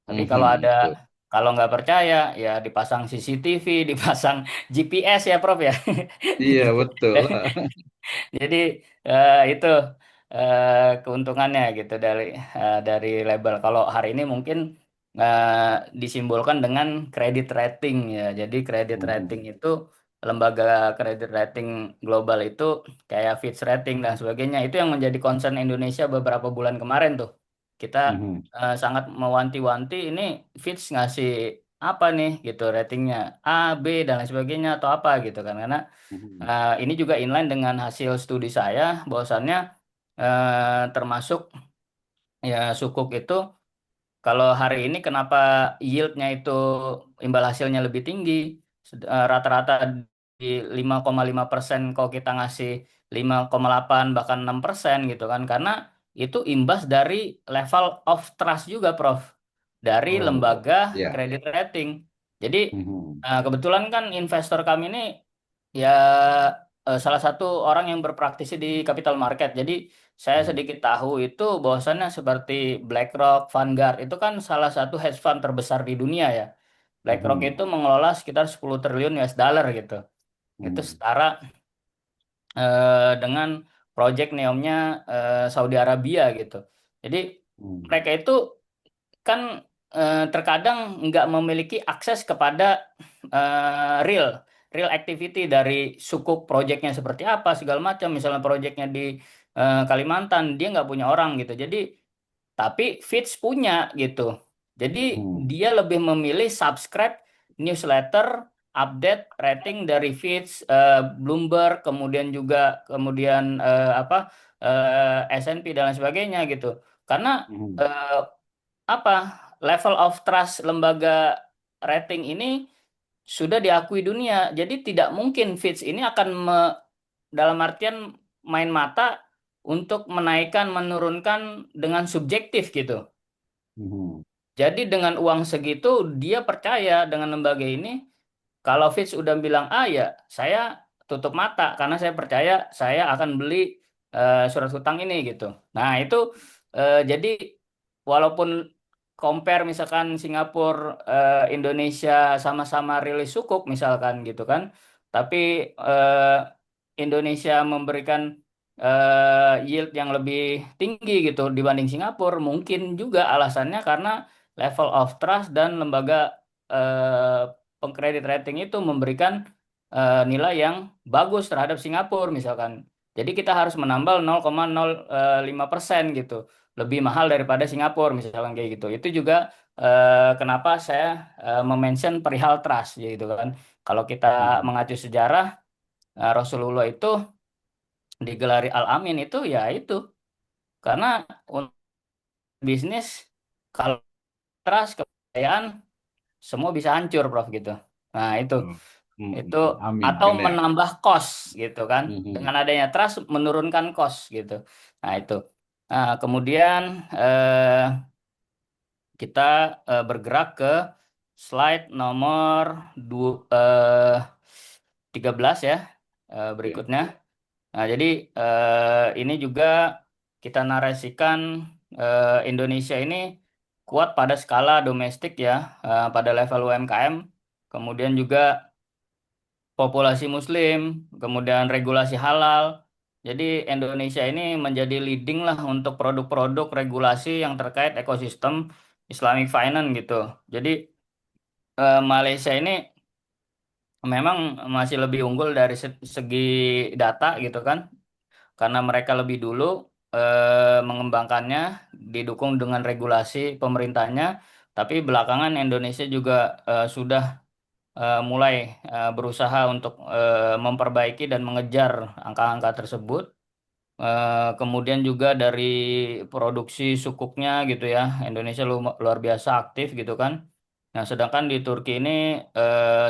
Tapi kalau ada Mhm. Betul. kalau nggak percaya, ya dipasang CCTV, dipasang GPS ya Prof ya. Iya, betul. Jadi itu keuntungannya gitu dari label. Kalau hari ini mungkin disimbolkan dengan credit rating ya. Jadi credit rating Mhm. itu lembaga kredit rating global itu kayak Fitch Rating dan sebagainya. Itu yang menjadi concern Indonesia beberapa bulan kemarin tuh. Kita Mhm. sangat mewanti-wanti ini Fitch ngasih apa nih gitu ratingnya, A, B dan lain sebagainya atau apa gitu kan, karena Mhm. ini juga inline dengan hasil studi saya bahwasannya termasuk ya sukuk itu kalau hari ini kenapa yieldnya itu imbal hasilnya lebih tinggi, rata-rata di 5,5% kalau kita ngasih 5,8 bahkan 6% gitu kan, karena itu imbas dari level of trust juga, Prof, dari Oh, lembaga ya. kredit rating. Jadi Mhm. kebetulan kan investor kami ini ya salah satu orang yang berpraktisi di capital market. Jadi saya Mhm. sedikit tahu itu bahwasannya seperti BlackRock, Vanguard itu kan salah satu hedge fund terbesar di dunia ya. BlackRock Mhm. itu mengelola sekitar 10 triliun US dollar gitu. Itu Mhm. setara dengan project Neomnya Saudi Arabia gitu. Jadi Mhm. mereka itu kan terkadang nggak memiliki akses kepada real real activity dari sukuk proyeknya seperti apa segala macam. Misalnya proyeknya di Kalimantan, dia nggak punya orang gitu. Jadi tapi Fitch punya gitu. Jadi Mhm. dia lebih memilih subscribe newsletter, update rating dari Fitch, Bloomberg, kemudian apa S&P dan lain sebagainya gitu. Karena Mhm. eh, apa level of trust lembaga rating ini sudah diakui dunia. Jadi tidak mungkin Fitch ini akan dalam artian main mata untuk menaikkan menurunkan dengan subjektif gitu. Mhm. Jadi dengan uang segitu dia percaya dengan lembaga ini. Kalau Fitch udah bilang A ya saya tutup mata karena saya percaya saya akan beli surat hutang ini gitu. Nah itu jadi walaupun compare misalkan Singapura, Indonesia sama-sama rilis sukuk misalkan gitu kan, tapi Indonesia memberikan yield yang lebih tinggi gitu dibanding Singapura, mungkin juga alasannya karena level of trust dan lembaga pengkredit rating itu memberikan nilai yang bagus terhadap Singapura misalkan. Jadi kita harus menambal 0,05% gitu. Lebih mahal daripada Singapura misalkan kayak gitu. Itu juga kenapa saya mention perihal trust gitu kan. Kalau kita Mhm. mengacu sejarah, Rasulullah itu digelari Al-Amin itu ya itu karena untuk bisnis kalau trust kepercayaan semua bisa hancur, Prof gitu. Nah, Oh. itu Mhm. Amin atau kan ya. menambah cost gitu kan. Dengan Mhm. adanya trust menurunkan cost gitu. Nah, itu. Nah, kemudian eh, kita bergerak ke slide nomor 13 ya, Ya. berikutnya. Nah, jadi ini juga kita narasikan Indonesia ini kuat pada skala domestik ya, pada level UMKM, kemudian juga populasi Muslim, kemudian regulasi halal. Jadi Indonesia ini menjadi leading lah untuk produk-produk regulasi yang terkait ekosistem Islamic Finance gitu. Jadi Malaysia ini memang masih lebih unggul dari segi data gitu kan, karena mereka lebih dulu mengembangkannya, didukung dengan regulasi pemerintahnya. Tapi belakangan Indonesia juga sudah mulai berusaha untuk memperbaiki dan mengejar angka-angka tersebut. Kemudian juga dari produksi sukuknya gitu ya, Indonesia luar biasa aktif gitu kan. Nah, sedangkan di Turki ini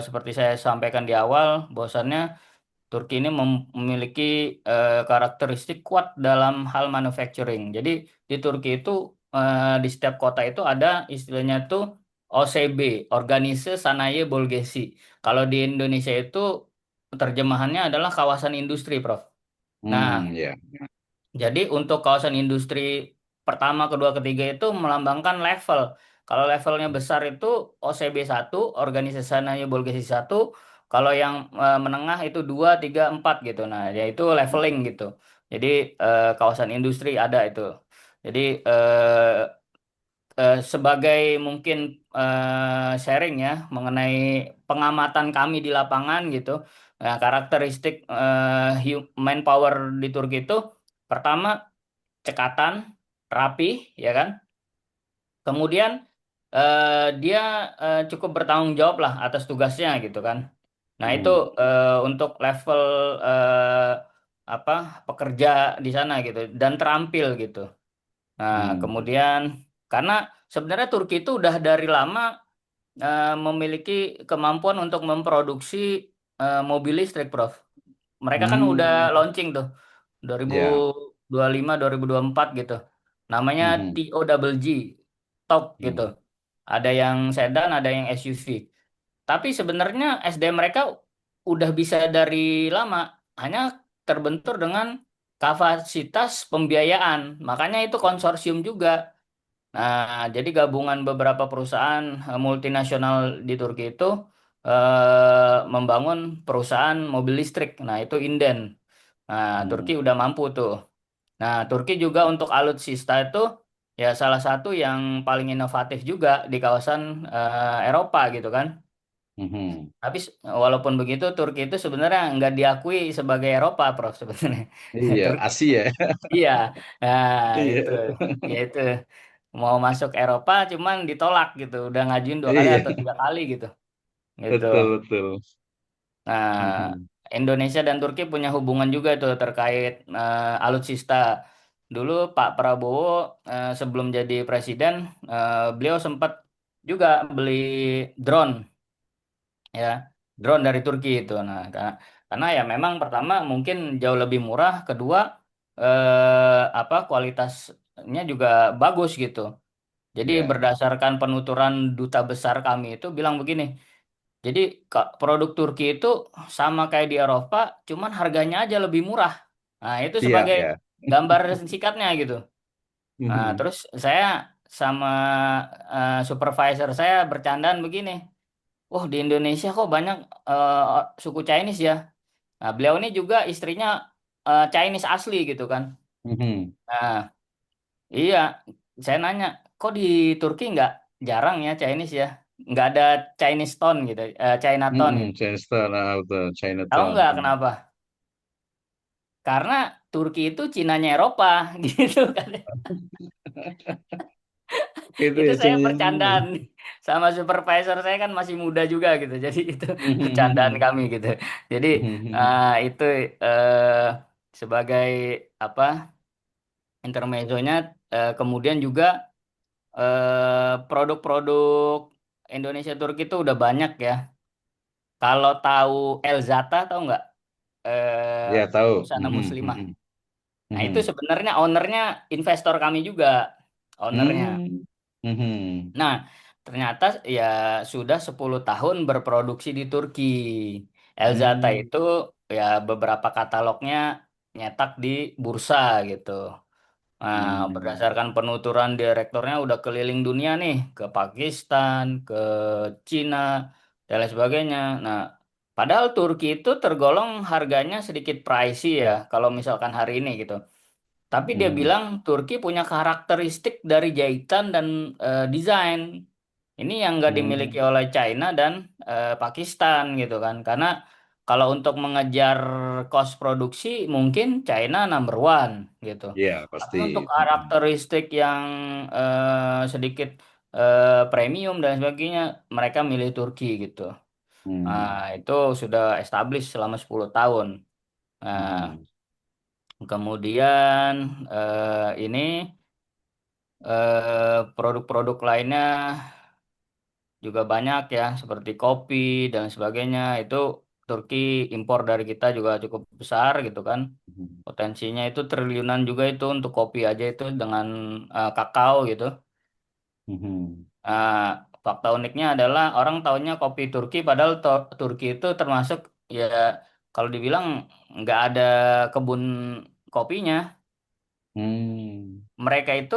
seperti saya sampaikan di awal, bahwasannya Turki ini memiliki karakteristik kuat dalam hal manufacturing. Jadi di Turki itu di setiap kota itu ada istilahnya tuh OSB, Organize Sanayi Bölgesi. Kalau di Indonesia itu terjemahannya adalah kawasan industri, Prof. Nah, Ya. jadi untuk kawasan industri pertama, kedua, ketiga itu melambangkan level. Kalau levelnya besar itu OCB 1, Organisasi Sanaya Bolgesi 1. Kalau yang menengah itu 2, 3, 4 gitu. Nah, yaitu leveling gitu. Jadi kawasan industri ada itu. Jadi sebagai mungkin sharing ya mengenai pengamatan kami di lapangan gitu. Nah, karakteristik manpower di Turki itu pertama cekatan, rapi, ya kan? Kemudian dia cukup bertanggung jawab lah atas tugasnya gitu kan. Nah, itu Mhm. untuk level eh, apa pekerja di sana gitu dan terampil gitu. Nah, Mhm. kemudian karena sebenarnya Turki itu udah dari lama memiliki kemampuan untuk memproduksi mobil listrik, Prof. Mereka kan udah Hmm. launching tuh dua ribu Ya. dua puluh lima 2024 gitu. Namanya Mhm. TOWG, TOG gitu. Mhm. Ada yang sedan, ada yang SUV. Tapi sebenarnya SDM mereka udah bisa dari lama, hanya terbentur dengan kapasitas pembiayaan. Makanya itu konsorsium juga. Nah, jadi gabungan beberapa perusahaan multinasional di Turki itu membangun perusahaan mobil listrik. Nah, itu Inden. Nah, Turki Mhm. udah mampu tuh. Nah, Turki juga untuk alutsista itu ya salah satu yang paling inovatif juga di kawasan Eropa gitu kan. Mhm. Tapi walaupun begitu, Turki itu sebenarnya nggak diakui sebagai Eropa, Prof. Sebenarnya. Iya, Turki, Asia. iya, nah itu, Iya. ya itu mau masuk Eropa, cuman ditolak gitu. Udah ngajuin 2 kali Iya, atau 3 kali gitu, gitu. betul betul. Nah, Mhm. Indonesia dan Turki punya hubungan juga tuh terkait alutsista. Dulu Pak Prabowo sebelum jadi presiden, beliau sempat juga beli drone ya, drone dari Turki itu. Nah, karena ya memang pertama mungkin jauh lebih murah, kedua apa kualitasnya juga bagus gitu. Jadi Ya. berdasarkan penuturan duta besar kami itu bilang begini. Jadi produk Turki itu sama kayak di Eropa, cuman harganya aja lebih murah. Nah, itu Iya, sebagai ya. gambar singkatnya gitu. Nah, Mhm. terus saya sama supervisor saya bercandaan begini. Oh, di Indonesia kok banyak suku Chinese ya. Nah, beliau ini juga istrinya Chinese asli gitu kan. Mhm. Nah, iya, saya nanya, kok di Turki nggak jarang ya Chinese ya? Nggak ada Chinese town gitu, Chinatown Mhm. gitu. Chinatown, betul. Tahu Chinatown. nggak Mhm. kenapa? Karena Turki itu Cinanya Eropa gitu kan. Itu Itu ya saya Chinese. bercandaan sama supervisor saya kan masih muda juga gitu. Jadi itu bercandaan Mhm. kami gitu. Jadi Mhm. itu eh, sebagai apa intermezzonya, kemudian juga produk-produk Indonesia Turki itu udah banyak ya. Kalau tahu Elzata tahu nggak? Ya tahu. Busana Mhm. Muslimah. Mhm. Nah itu Mhm. sebenarnya ownernya investor kami juga, ownernya. Hmm. Mhm. Nah, ternyata ya sudah 10 tahun berproduksi di Turki. Elzata Hmm. itu ya beberapa katalognya nyetak di bursa gitu. Nah, Hmm. berdasarkan penuturan direkturnya udah keliling dunia nih, ke Pakistan, ke Cina, dan lain sebagainya. Nah, padahal Turki itu tergolong harganya sedikit pricey ya, kalau misalkan hari ini gitu. Tapi dia Hmm. bilang Turki punya karakteristik dari jahitan dan desain. Ini yang nggak dimiliki Hmm. oleh China dan Pakistan gitu kan. Karena kalau untuk mengejar cost produksi mungkin China number one gitu. Ya Tapi pasti. untuk Mhm. karakteristik yang sedikit premium dan sebagainya mereka milih Turki gitu. Nah, Hmm. itu sudah established selama 10 tahun. Nah, Mhm. kemudian ini produk-produk lainnya juga banyak ya, seperti kopi dan sebagainya. Itu Turki impor dari kita juga cukup besar gitu kan. Mhm. Potensinya itu triliunan juga itu untuk kopi aja itu dengan kakao gitu. Mhm. Nah, fakta uniknya adalah orang taunya kopi Turki, padahal Turki itu termasuk ya kalau dibilang nggak ada kebun kopinya. Hmm. Mereka itu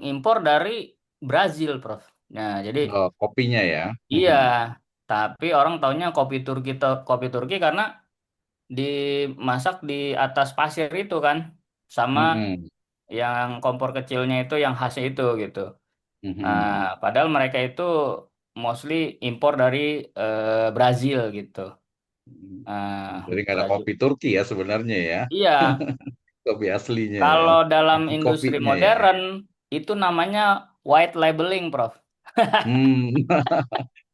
impor dari Brazil, Prof. Nah, jadi Oh, kopinya ya. iya, Mhm. tapi orang taunya kopi Turki karena dimasak di atas pasir itu kan, sama Mhm. yang kompor kecilnya itu yang khasnya itu gitu. Nah, Mhm. padahal mereka itu mostly impor dari Brazil gitu. Jadi Nah, nggak ada Brazil. kopi Turki ya sebenarnya ya. Iya, Kopi aslinya ya. kalau dalam Tapi industri kopinya ya. modern itu namanya white labeling, Prof. Hmm.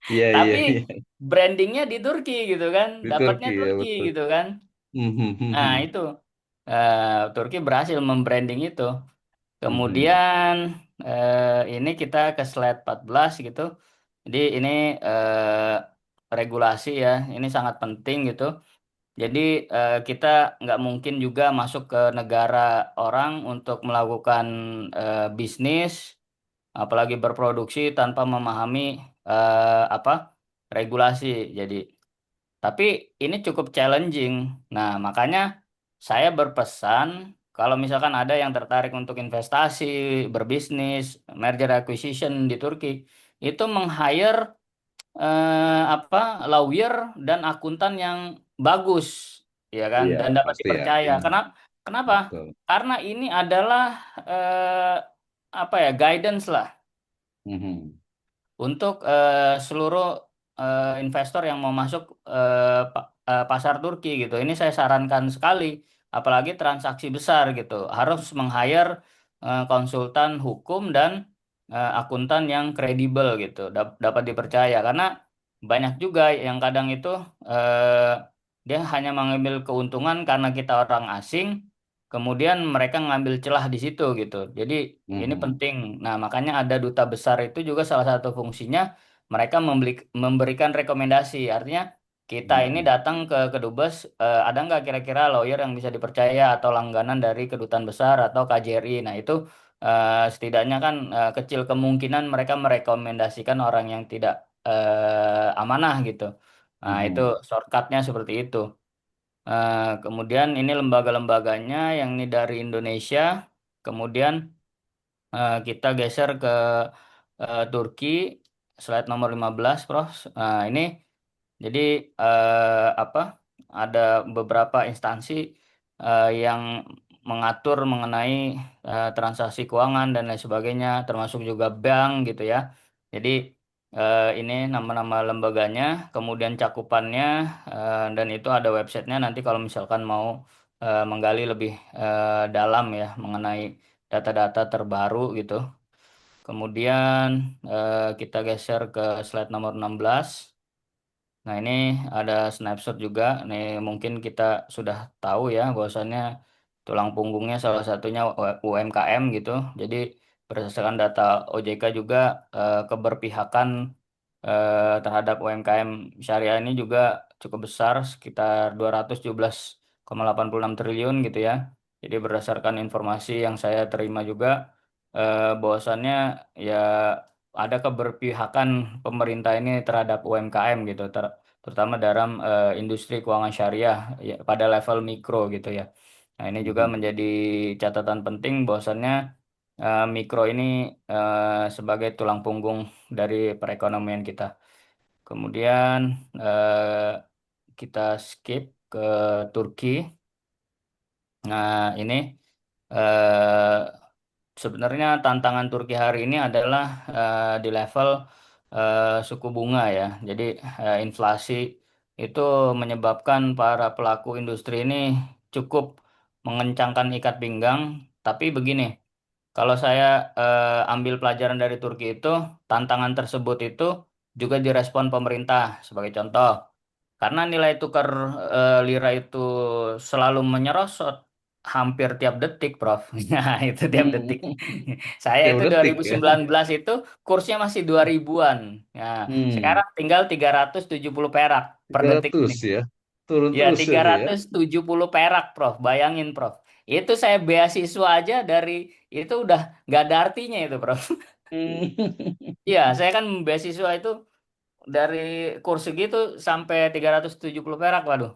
Iya, iya, Tapi iya. brandingnya di Turki gitu kan, Di dapatnya Turki ya Turki betul. gitu kan. Hmm, hmm, hmm, Nah hmm. itu Turki berhasil membranding itu. Hmm, hmm. Kemudian ini kita ke slide 14 gitu. Jadi ini regulasi ya, ini sangat penting gitu. Jadi kita nggak mungkin juga masuk ke negara orang untuk melakukan bisnis, apalagi berproduksi tanpa memahami apa regulasi. Jadi, tapi ini cukup challenging. Nah, makanya saya berpesan kalau misalkan ada yang tertarik untuk investasi, berbisnis, merger acquisition di Turki, itu meng-hire apa lawyer dan akuntan yang bagus, ya kan, Iya, dan dapat pasti ya. dipercaya. Ini Kenapa? betul. Karena ini adalah apa ya, guidance lah Hmm, hmm. untuk seluruh investor yang mau masuk pasar Turki gitu. Ini saya sarankan sekali, apalagi transaksi besar gitu, harus meng-hire konsultan hukum dan akuntan yang kredibel gitu, dapat dipercaya. Karena banyak juga yang kadang itu eh, dia hanya mengambil keuntungan karena kita orang asing, kemudian mereka ngambil celah di situ gitu. Jadi Hmm, ini hmm. penting. Nah, makanya ada duta besar itu juga salah satu fungsinya mereka memberikan rekomendasi. Artinya kita Hmm, ini hmm. datang ke Kedubes, ada nggak kira-kira lawyer yang bisa dipercaya atau langganan dari kedutaan besar atau KJRI. Nah, itu setidaknya kan kecil kemungkinan mereka merekomendasikan orang yang tidak amanah gitu. Nah, Hmm, itu hmm. shortcutnya seperti itu. Kemudian ini lembaga-lembaganya yang ini dari Indonesia. Kemudian kita geser ke Turki, slide nomor 15, Prof. Nah, ini jadi apa? Ada beberapa instansi yang mengatur mengenai transaksi keuangan dan lain sebagainya, termasuk juga bank gitu ya. Jadi ini nama-nama lembaganya, kemudian cakupannya, dan itu ada websitenya. Nanti kalau misalkan mau menggali lebih dalam ya mengenai data-data terbaru gitu. Kemudian kita geser ke slide nomor 16. Nah, ini ada snapshot juga. Nih, mungkin kita sudah tahu ya bahwasannya tulang punggungnya salah satunya UMKM gitu. Jadi, berdasarkan data OJK juga keberpihakan terhadap UMKM syariah ini juga cukup besar, sekitar 217,86 triliun gitu ya. Jadi, berdasarkan informasi yang saya terima juga bahwasannya ya ada keberpihakan pemerintah ini terhadap UMKM gitu, terutama dalam industri keuangan syariah ya, pada level mikro gitu ya. Nah, ini juga Hmm, menjadi catatan penting bahwasannya mikro ini sebagai tulang punggung dari perekonomian kita. Kemudian kita skip ke Turki. Nah, ini eh, sebenarnya tantangan Turki hari ini adalah di level suku bunga ya. Jadi inflasi itu menyebabkan para pelaku industri ini cukup mengencangkan ikat pinggang. Tapi begini, kalau saya ambil pelajaran dari Turki itu, tantangan tersebut itu juga direspon pemerintah. Sebagai contoh, karena nilai tukar lira itu selalu menyerosot hampir tiap detik, Prof. Nah, itu tiap detik. hmm. Saya Tiap itu detik ya. 2019 itu kursnya masih 2000-an. Nah, Hmm. sekarang tinggal 370 perak per detik ini. 300 ya. Turun Ya, terus tiga itu ya. ratus tujuh puluh perak, Prof. Bayangin, Prof. Itu saya beasiswa aja dari itu udah nggak ada artinya itu, Prof. Hmm. Iya, saya kan beasiswa itu dari kursi gitu sampai 370 perak, waduh.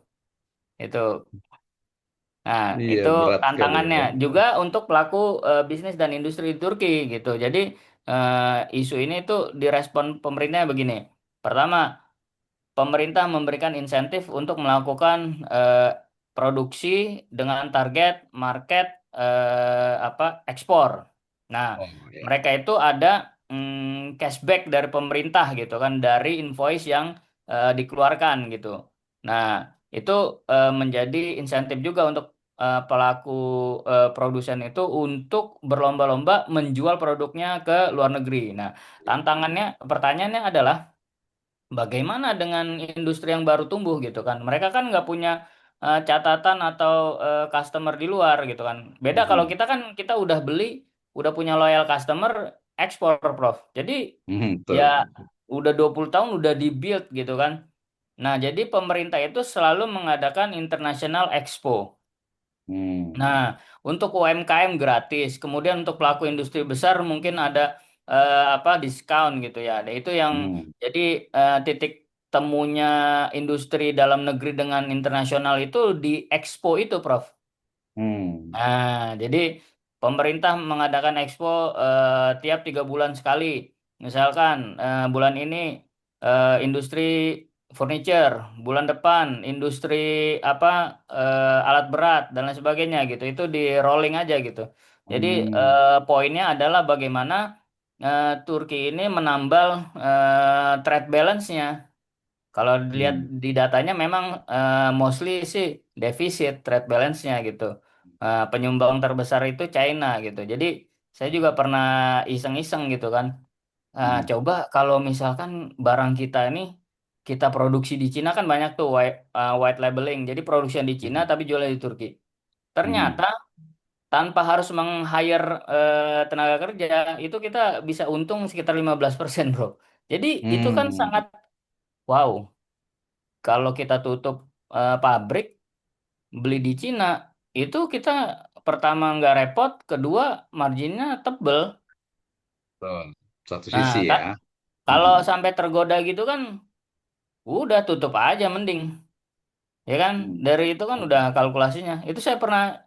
Itu. Nah, Iya, itu berat sekali tantangannya ya. juga untuk pelaku bisnis dan industri di Turki gitu. Jadi isu ini tuh direspon pemerintahnya begini. Pertama, pemerintah memberikan insentif untuk melakukan produksi dengan target market apa ekspor. Nah, Oh ya. mereka itu ada cashback dari pemerintah gitu kan dari invoice yang dikeluarkan gitu. Nah, itu menjadi insentif juga untuk pelaku produsen itu untuk berlomba-lomba menjual produknya ke luar negeri. Nah, tantangannya, pertanyaannya adalah bagaimana dengan industri yang baru tumbuh gitu kan? Mereka kan nggak punya catatan atau customer di luar gitu kan. Beda kalau Mhm. kita kan kita udah beli, udah punya loyal customer, ekspor, Prof. Jadi Mhm, ya betul. udah 20 tahun udah di build gitu kan. Nah, jadi pemerintah itu selalu mengadakan International Expo. Hmm. Nah, untuk UMKM gratis, kemudian untuk pelaku industri besar mungkin ada apa diskon gitu ya. Nah, itu yang Hmm. jadi titik temunya industri dalam negeri dengan internasional itu di Expo itu, Prof. Hmm. Nah, jadi pemerintah mengadakan expo tiap 3 bulan sekali. Misalkan bulan ini industri furniture, bulan depan industri apa alat berat dan lain sebagainya gitu. Itu di rolling aja gitu. Jadi Hmm. poinnya adalah bagaimana Turki ini menambal trade balance-nya. Kalau dilihat Hmm. di datanya memang mostly sih defisit trade balance-nya gitu. Penyumbang terbesar itu China gitu. Jadi saya juga pernah iseng-iseng gitu kan. Hmm. Coba kalau misalkan barang kita ini kita produksi di Cina kan banyak tuh white labeling. Jadi produksi di Cina Hmm. tapi jualnya di Turki. Hmm. Ternyata tanpa harus meng-hire tenaga kerja itu kita bisa untung sekitar 15% bro. Jadi itu kan Hmm. sangat wow. Kalau kita tutup pabrik, beli di Cina, itu kita pertama nggak repot, kedua marginnya tebel. Betul. Satu Nah, sisi Kak, ya. kalau Hmm. sampai tergoda gitu kan, udah tutup aja mending. Ya kan, Hmm. dari itu kan udah kalkulasinya. Itu saya pernah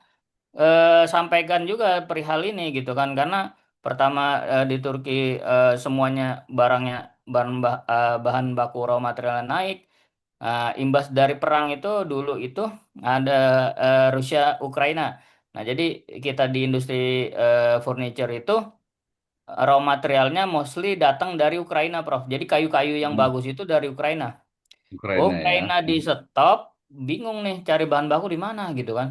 sampaikan juga perihal ini gitu kan, karena pertama di Turki semuanya barangnya bahan baku raw material naik. Imbas dari perang itu dulu itu ada Rusia Ukraina. Nah, jadi kita di industri furniture itu raw materialnya mostly datang dari Ukraina, Prof. Jadi kayu-kayu yang Hmm. bagus itu dari Ukraina. Ukraina ya. Ukraina di Hmm. stop, bingung nih cari bahan baku di mana gitu kan.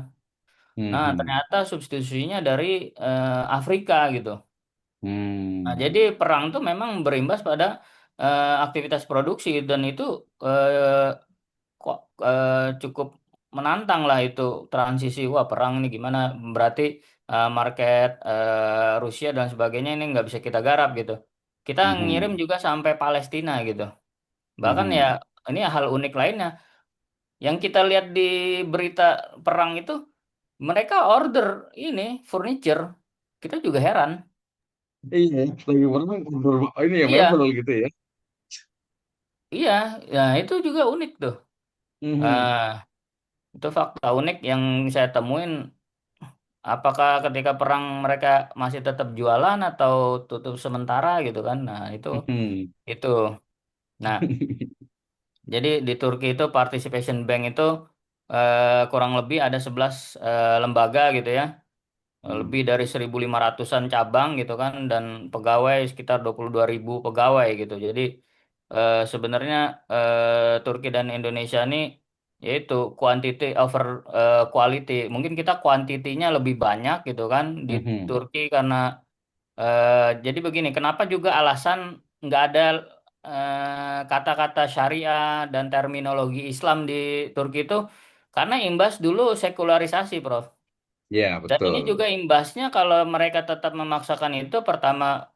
Nah, Hmm. ternyata substitusinya dari Afrika gitu. Nah, Hmm. jadi perang tuh memang berimbas pada aktivitas produksi dan itu kok cukup menantang lah itu transisi. Wah, perang ini gimana? Berarti market Rusia dan sebagainya ini nggak bisa kita garap gitu. Kita ngirim Hmm. juga sampai Palestina gitu. Bahkan ya Hmm. ini hal unik lainnya. Yang kita lihat di berita perang itu mereka order ini furniture. Kita juga heran. Iya, lagi pernah ini ya mebel Iya, gitu ya. iya, ya itu juga unik tuh. Mhm. Ah, itu fakta unik yang saya temuin. Apakah ketika perang mereka masih tetap jualan atau tutup sementara gitu kan? Nah, Mhm. itu. Nah, jadi di Turki itu participation bank itu kurang lebih ada 11 lembaga gitu ya. Hmm. Lebih dari 1.500-an cabang gitu kan dan pegawai sekitar 22.000 pegawai gitu. Jadi sebenarnya Turki dan Indonesia ini yaitu quantity over quality. Mungkin kita kuantitinya lebih banyak gitu kan di Mhm. Turki karena jadi begini, kenapa juga alasan nggak ada kata-kata syariah dan terminologi Islam di Turki itu karena imbas dulu sekularisasi, Prof. Ya, Dan ini juga betul. imbasnya kalau mereka tetap memaksakan itu, pertama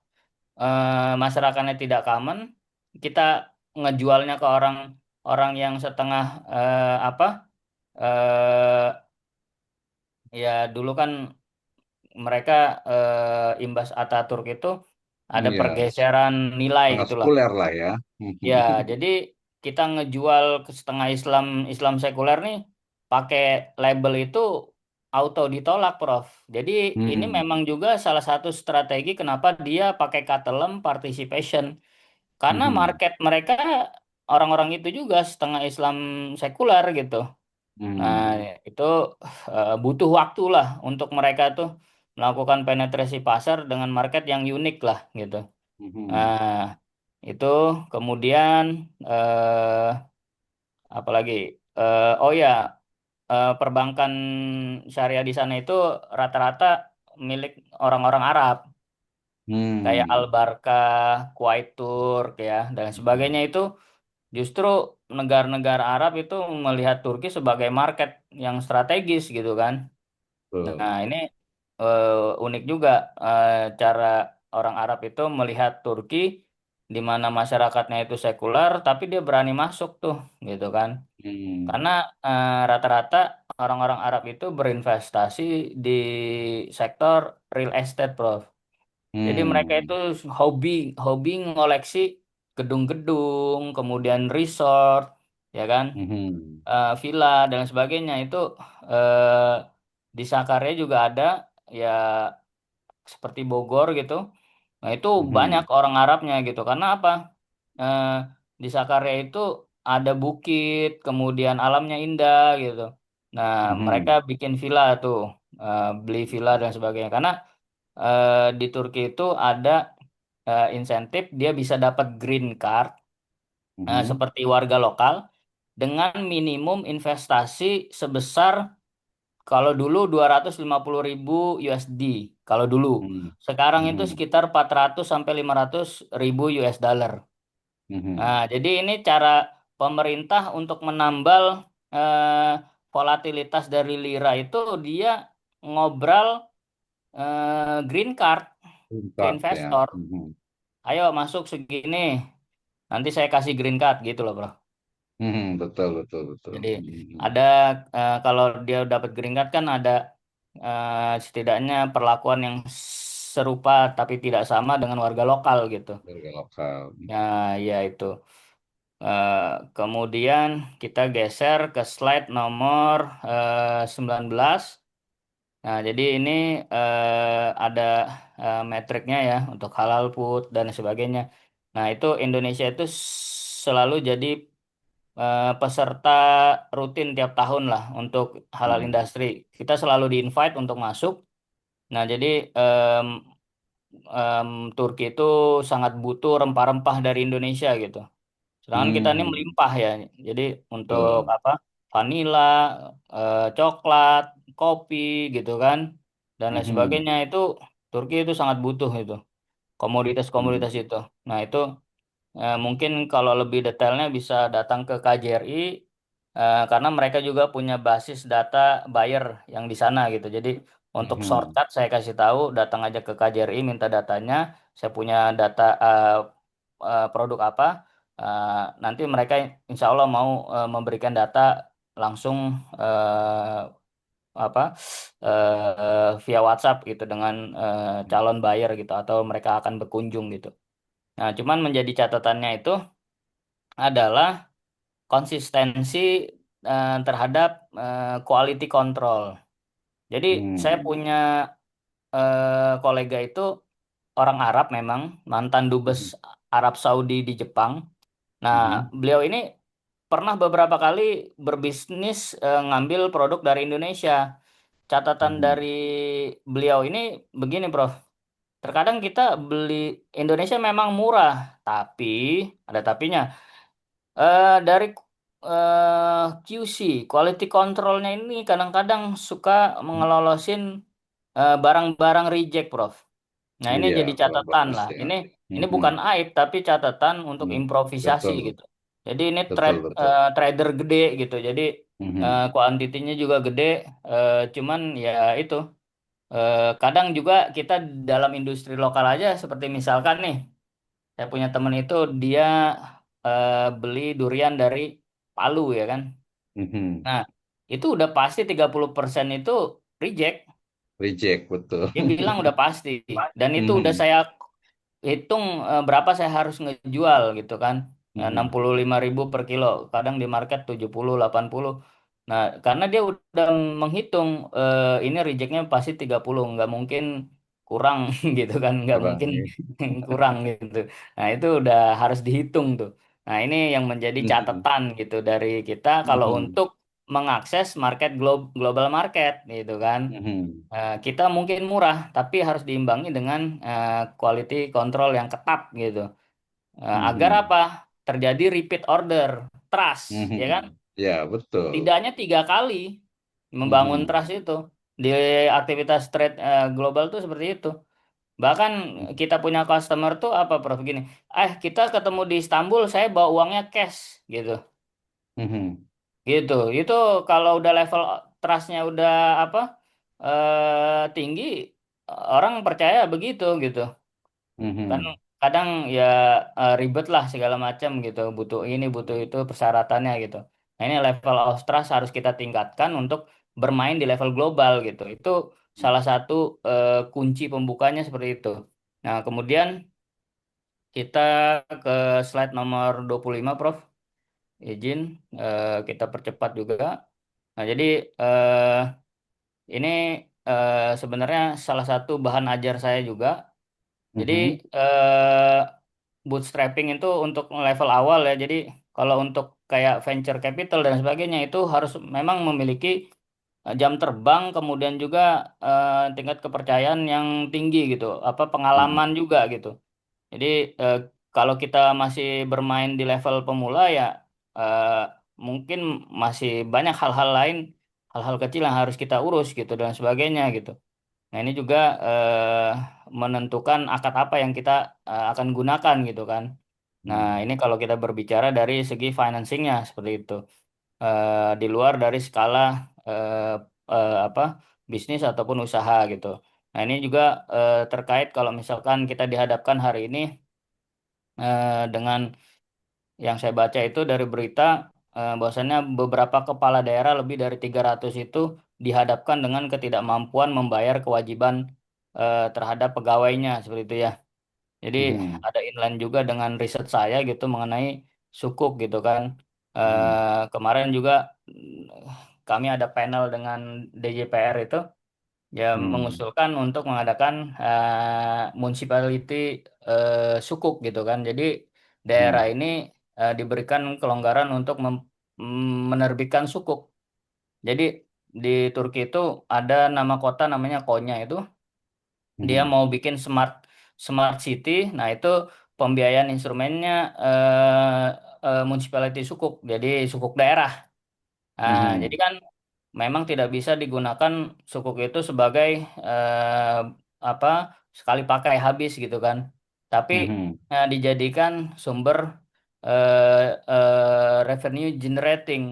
masyarakatnya tidak common, kita ngejualnya ke orang orang yang setengah apa ya dulu kan mereka imbas Ataturk itu ada Iya, pergeseran nilai sangat gitulah. sekuler lah ya. Ya, Mhm. jadi kita ngejual ke setengah Islam Islam sekuler nih pakai label itu auto ditolak, Prof. Jadi ini Hmm. memang juga salah satu strategi kenapa dia pakai kata lem participation. Karena Mhm. market mereka orang-orang itu juga setengah Islam sekuler gitu. Nah, Hmm. itu butuh waktu lah untuk mereka tuh melakukan penetrasi pasar dengan market yang unik lah gitu. Mhm. Nah, itu kemudian apalagi oh ya perbankan syariah di sana itu rata-rata milik orang-orang Arab, kayak Al Hmm. Barkah, Kuwait Turk ya dan sebagainya itu justru negara-negara Arab itu melihat Turki sebagai market yang strategis gitu kan. Betul. Nah, ini unik juga cara orang Arab itu melihat Turki di mana masyarakatnya itu sekuler, tapi dia berani masuk tuh, gitu kan? Hmm. Karena rata-rata orang-orang Arab itu berinvestasi di sektor real estate, Prof. Jadi mereka itu Hmm. hobi hobi ngoleksi gedung-gedung, kemudian resort, ya kan? Hmm. Villa dan sebagainya itu eh, di Sakarya juga ada ya seperti Bogor gitu. Nah, itu banyak Hmm. orang Arabnya gitu. Karena apa? Eh, di Sakarya itu ada bukit, kemudian alamnya indah gitu. Nah, mereka Hmm. bikin villa tuh, beli villa dan sebagainya. Karena di Turki itu ada insentif dia bisa dapat green card Hmm. seperti warga lokal dengan minimum investasi sebesar kalau dulu 250.000 USD. Kalau dulu. Hmm. Sekarang itu Hmm. sekitar 400 sampai 500.000 US dollar. Nah, Hmm. jadi ini cara pemerintah untuk menambal volatilitas dari lira itu dia ngobral green card ke Lengkap ya. investor. Hmm. Ayo masuk segini, nanti saya kasih green card gitu loh, bro. Hmm. Betul, betul, betul. Jadi Hmm. ada kalau dia dapat green card kan ada setidaknya perlakuan yang serupa tapi tidak sama dengan warga lokal gitu. Warga lokal. Ya, ya itu. Eh, Kemudian kita geser ke slide nomor 19. Nah, jadi ini ada metriknya ya untuk halal food dan sebagainya. Nah, itu Indonesia itu selalu jadi peserta rutin tiap tahun lah untuk halal Hmm. industri. Kita selalu di-invite untuk masuk. Nah, jadi em, em, Turki itu sangat butuh rempah-rempah dari Indonesia gitu. Sedangkan kita ini Hmm. melimpah ya. Jadi untuk Betul. apa? Vanila, coklat, kopi gitu kan, dan lain Hmm. sebagainya itu Turki itu sangat butuh itu komoditas-komoditas Hmm. itu. Nah, itu mungkin kalau lebih detailnya bisa datang ke KJRI karena mereka juga punya basis data buyer yang di sana gitu. Jadi untuk Hmm. shortcut saya kasih tahu datang aja ke KJRI minta datanya. Saya punya data produk apa. Nanti mereka insya Allah mau memberikan data langsung eh, apa via WhatsApp gitu dengan calon buyer gitu atau mereka akan berkunjung gitu. Nah, cuman menjadi catatannya itu adalah konsistensi terhadap quality control. Jadi saya Hmm. punya kolega itu orang Arab memang, mantan dubes Hmm. Arab Saudi di Jepang. Nah, Hmm. beliau ini pernah beberapa kali berbisnis ngambil produk dari Indonesia. Catatan Hmm. dari beliau ini begini, Prof. Terkadang kita beli Indonesia memang murah, tapi ada tapinya. Dari QC, quality controlnya ini kadang-kadang suka mengelolosin barang-barang reject, Prof. Nah, ini Iya, jadi kurang catatan bagus lah. ya. Ini Hmm. bukan aib, tapi catatan untuk Hmm. improvisasi Betul, gitu. Jadi ini betul, betul. trader gede gitu. Jadi Hmm. kuantitinya juga gede. Cuman ya itu. Kadang juga kita dalam industri lokal aja, seperti misalkan nih, saya punya temen itu dia beli durian dari Palu ya kan. Hmm. Nah, itu udah pasti 30% itu reject. Reject, betul. Dia bilang udah pasti. Dan itu udah Hmm. saya hitung berapa saya harus ngejual gitu kan. Enam Hmm. puluh lima ribu per kilo. Kadang di market 70, 80. Nah, karena dia udah menghitung ini rejectnya pasti 30. Nggak mungkin kurang gitu kan. Nggak Kurang mungkin ya. kurang gitu. Nah, itu udah harus dihitung tuh. Nah, ini yang menjadi Hmm. catatan gitu dari kita kalau Hmm. untuk mengakses market global market gitu kan. Hmm. Kita mungkin murah, tapi harus diimbangi dengan quality control yang ketat gitu. Agar Hmm. apa? Terjadi repeat order, trust, ya kan? Hmm. Ya, betul. Tidaknya 3 kali. membangun Mhm. trust itu di aktivitas trade global tuh seperti itu. Bahkan kita punya customer tuh apa Prof gini, kita ketemu di Istanbul, saya bawa uangnya cash gitu. Mhm. Gitu. Itu kalau udah level trustnya udah apa tinggi, orang percaya begitu gitu. Kan Mhm. kadang ya ribet lah segala macam gitu, butuh ini butuh itu persyaratannya gitu. Nah ini level of trust harus kita tingkatkan untuk bermain di level global gitu. Itu salah satu kunci pembukanya seperti itu. Nah kemudian kita ke slide nomor 25 Prof. Izin kita percepat juga. Nah jadi eh, ini sebenarnya salah satu bahan ajar saya juga. Jadi Mhm. eh, bootstrapping itu untuk level awal ya. Jadi kalau untuk kayak venture capital dan sebagainya itu harus memang memiliki jam terbang, kemudian juga tingkat kepercayaan yang tinggi gitu, apa pengalaman Mhm. juga gitu. Jadi eh, kalau kita masih bermain di level pemula ya eh, mungkin masih banyak hal-hal lain, hal-hal kecil yang harus kita urus gitu dan sebagainya gitu. Nah, ini juga menentukan akad apa yang kita akan gunakan gitu kan. Nah, Mhm. ini kalau kita berbicara dari segi financingnya seperti itu. Di luar dari skala eh, apa bisnis ataupun usaha gitu. Nah, ini juga terkait kalau misalkan kita dihadapkan hari ini dengan yang saya baca itu dari berita bahwasannya beberapa kepala daerah lebih dari 300 itu dihadapkan dengan ketidakmampuan membayar kewajiban terhadap pegawainya seperti itu ya. Jadi Mhm. ada inline juga dengan riset saya gitu mengenai sukuk gitu kan. Mhm. Kemarin juga kami ada panel dengan DJPR itu ya Mhm. mengusulkan untuk mengadakan municipality sukuk gitu kan. Jadi daerah Mhm. ini diberikan kelonggaran untuk menerbitkan sukuk. Jadi di Turki itu ada nama kota namanya Konya itu dia Mhm. mau bikin smart smart city. Nah itu pembiayaan instrumennya eh, municipality sukuk. Jadi sukuk daerah. Nah, jadi Mhm. kan memang tidak bisa digunakan sukuk itu sebagai apa sekali pakai habis gitu kan. Tapi Mhm. dijadikan sumber revenue generating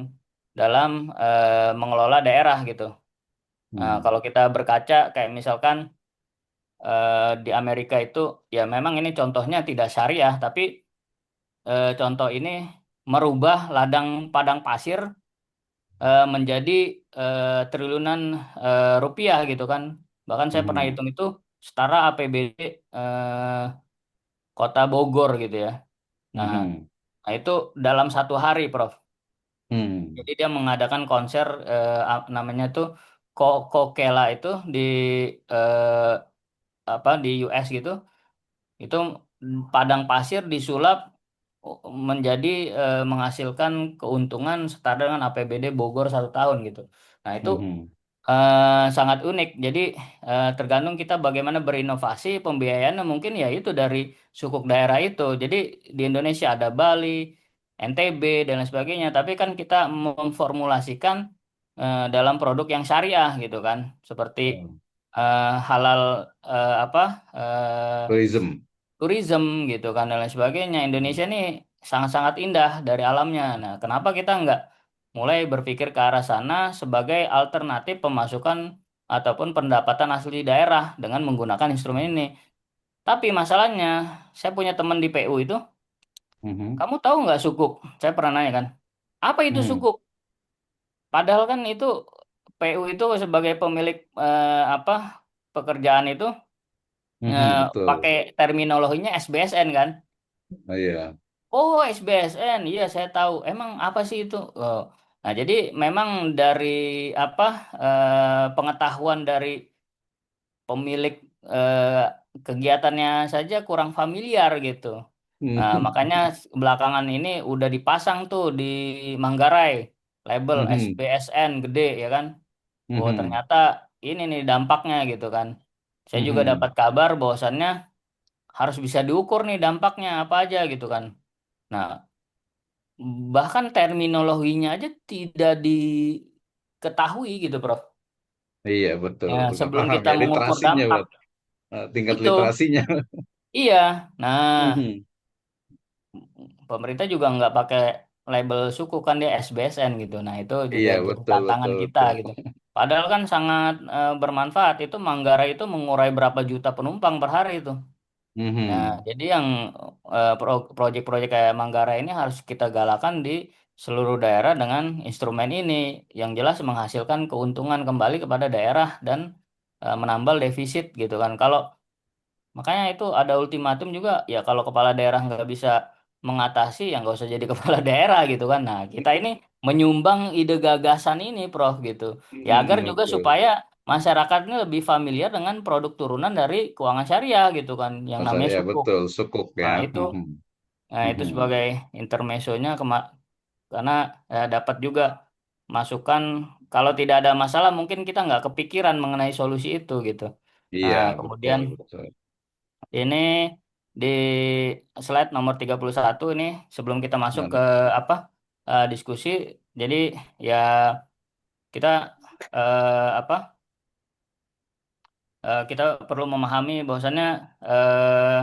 dalam mengelola daerah gitu. Nah, Mhm. kalau kita berkaca kayak misalkan di Amerika itu ya memang ini contohnya tidak syariah, tapi contoh ini merubah ladang padang pasir menjadi triliunan rupiah gitu kan. Bahkan saya pernah Mhm. hitung itu setara APBD Kota Bogor gitu ya. Nah, Mhm. nah itu dalam satu hari, Prof. Mhm. Jadi dia mengadakan konser namanya tuh Coachella itu di eh, apa di US gitu. Itu padang pasir disulap menjadi menghasilkan keuntungan setara dengan APBD Bogor 1 tahun gitu. Nah itu Mhm. sangat unik. Jadi tergantung kita bagaimana berinovasi pembiayaannya mungkin ya itu dari sukuk daerah itu. Jadi di Indonesia ada Bali, NTB dan lain sebagainya. Tapi kan kita memformulasikan dalam produk yang syariah gitu kan, seperti Oh. halal apa Tourism. tourism gitu kan dan lain sebagainya. Indonesia Mhm. ini sangat-sangat indah dari alamnya. Nah, kenapa kita nggak mulai berpikir ke arah sana sebagai alternatif pemasukan ataupun pendapatan asli daerah dengan menggunakan instrumen ini? Tapi masalahnya, saya punya teman di PU itu, Mhm. kamu tahu nggak sukuk? Saya pernah nanya kan, apa itu Mhm. sukuk? Padahal kan itu PU itu sebagai pemilik apa pekerjaan itu Mhm. pakai Betul. terminologinya SBSN kan? Oh, iya. Oh, SBSN, iya saya tahu. Emang apa sih itu? Oh. Nah, jadi memang dari apa pengetahuan dari pemilik eh, kegiatannya saja kurang familiar gitu. Nah, Mhm. makanya belakangan ini udah dipasang tuh di Manggarai label Mhm. SBSN gede ya kan. Oh, Mhm. ternyata ini nih dampaknya gitu kan. Saya juga dapat Mhm. kabar bahwasannya harus bisa diukur nih dampaknya apa aja gitu kan. Nah, bahkan terminologinya aja tidak diketahui gitu, Prof. Iya, betul, Ya, udah sebelum paham kita ya mengukur literasinya, dampak tingkat itu, literasinya. iya. Nah, Mhm. pemerintah juga nggak pakai label suku kan dia SBSN gitu. Nah, itu juga Iya, jadi betul, tantangan betul, kita betul. gitu. Padahal kan sangat bermanfaat. Itu Manggarai itu mengurai berapa juta penumpang per hari itu. Nah, Mhm. jadi yang proyek-proyek kayak Manggarai ini harus kita galakan di seluruh daerah dengan instrumen ini yang jelas menghasilkan keuntungan kembali kepada daerah dan menambal defisit gitu kan. Kalau makanya itu ada ultimatum juga ya kalau kepala daerah nggak bisa mengatasi ya nggak usah jadi kepala daerah gitu kan. Nah kita ini menyumbang ide gagasan ini Prof gitu ya agar juga Betul. supaya masyarakat ini lebih familiar dengan produk turunan dari keuangan syariah gitu kan yang Masa namanya ya sukuk. betul, sukuk ya. Nah itu Mhm. Mhm. sebagai intermezzonya karena dapat juga masukan kalau tidak ada masalah mungkin kita nggak kepikiran mengenai solusi itu gitu. Iya, Nah, betul, kemudian betul. ini di slide nomor 31 ini sebelum kita masuk ke Nah, apa diskusi. Jadi ya kita apa kita perlu memahami bahwasannya eh,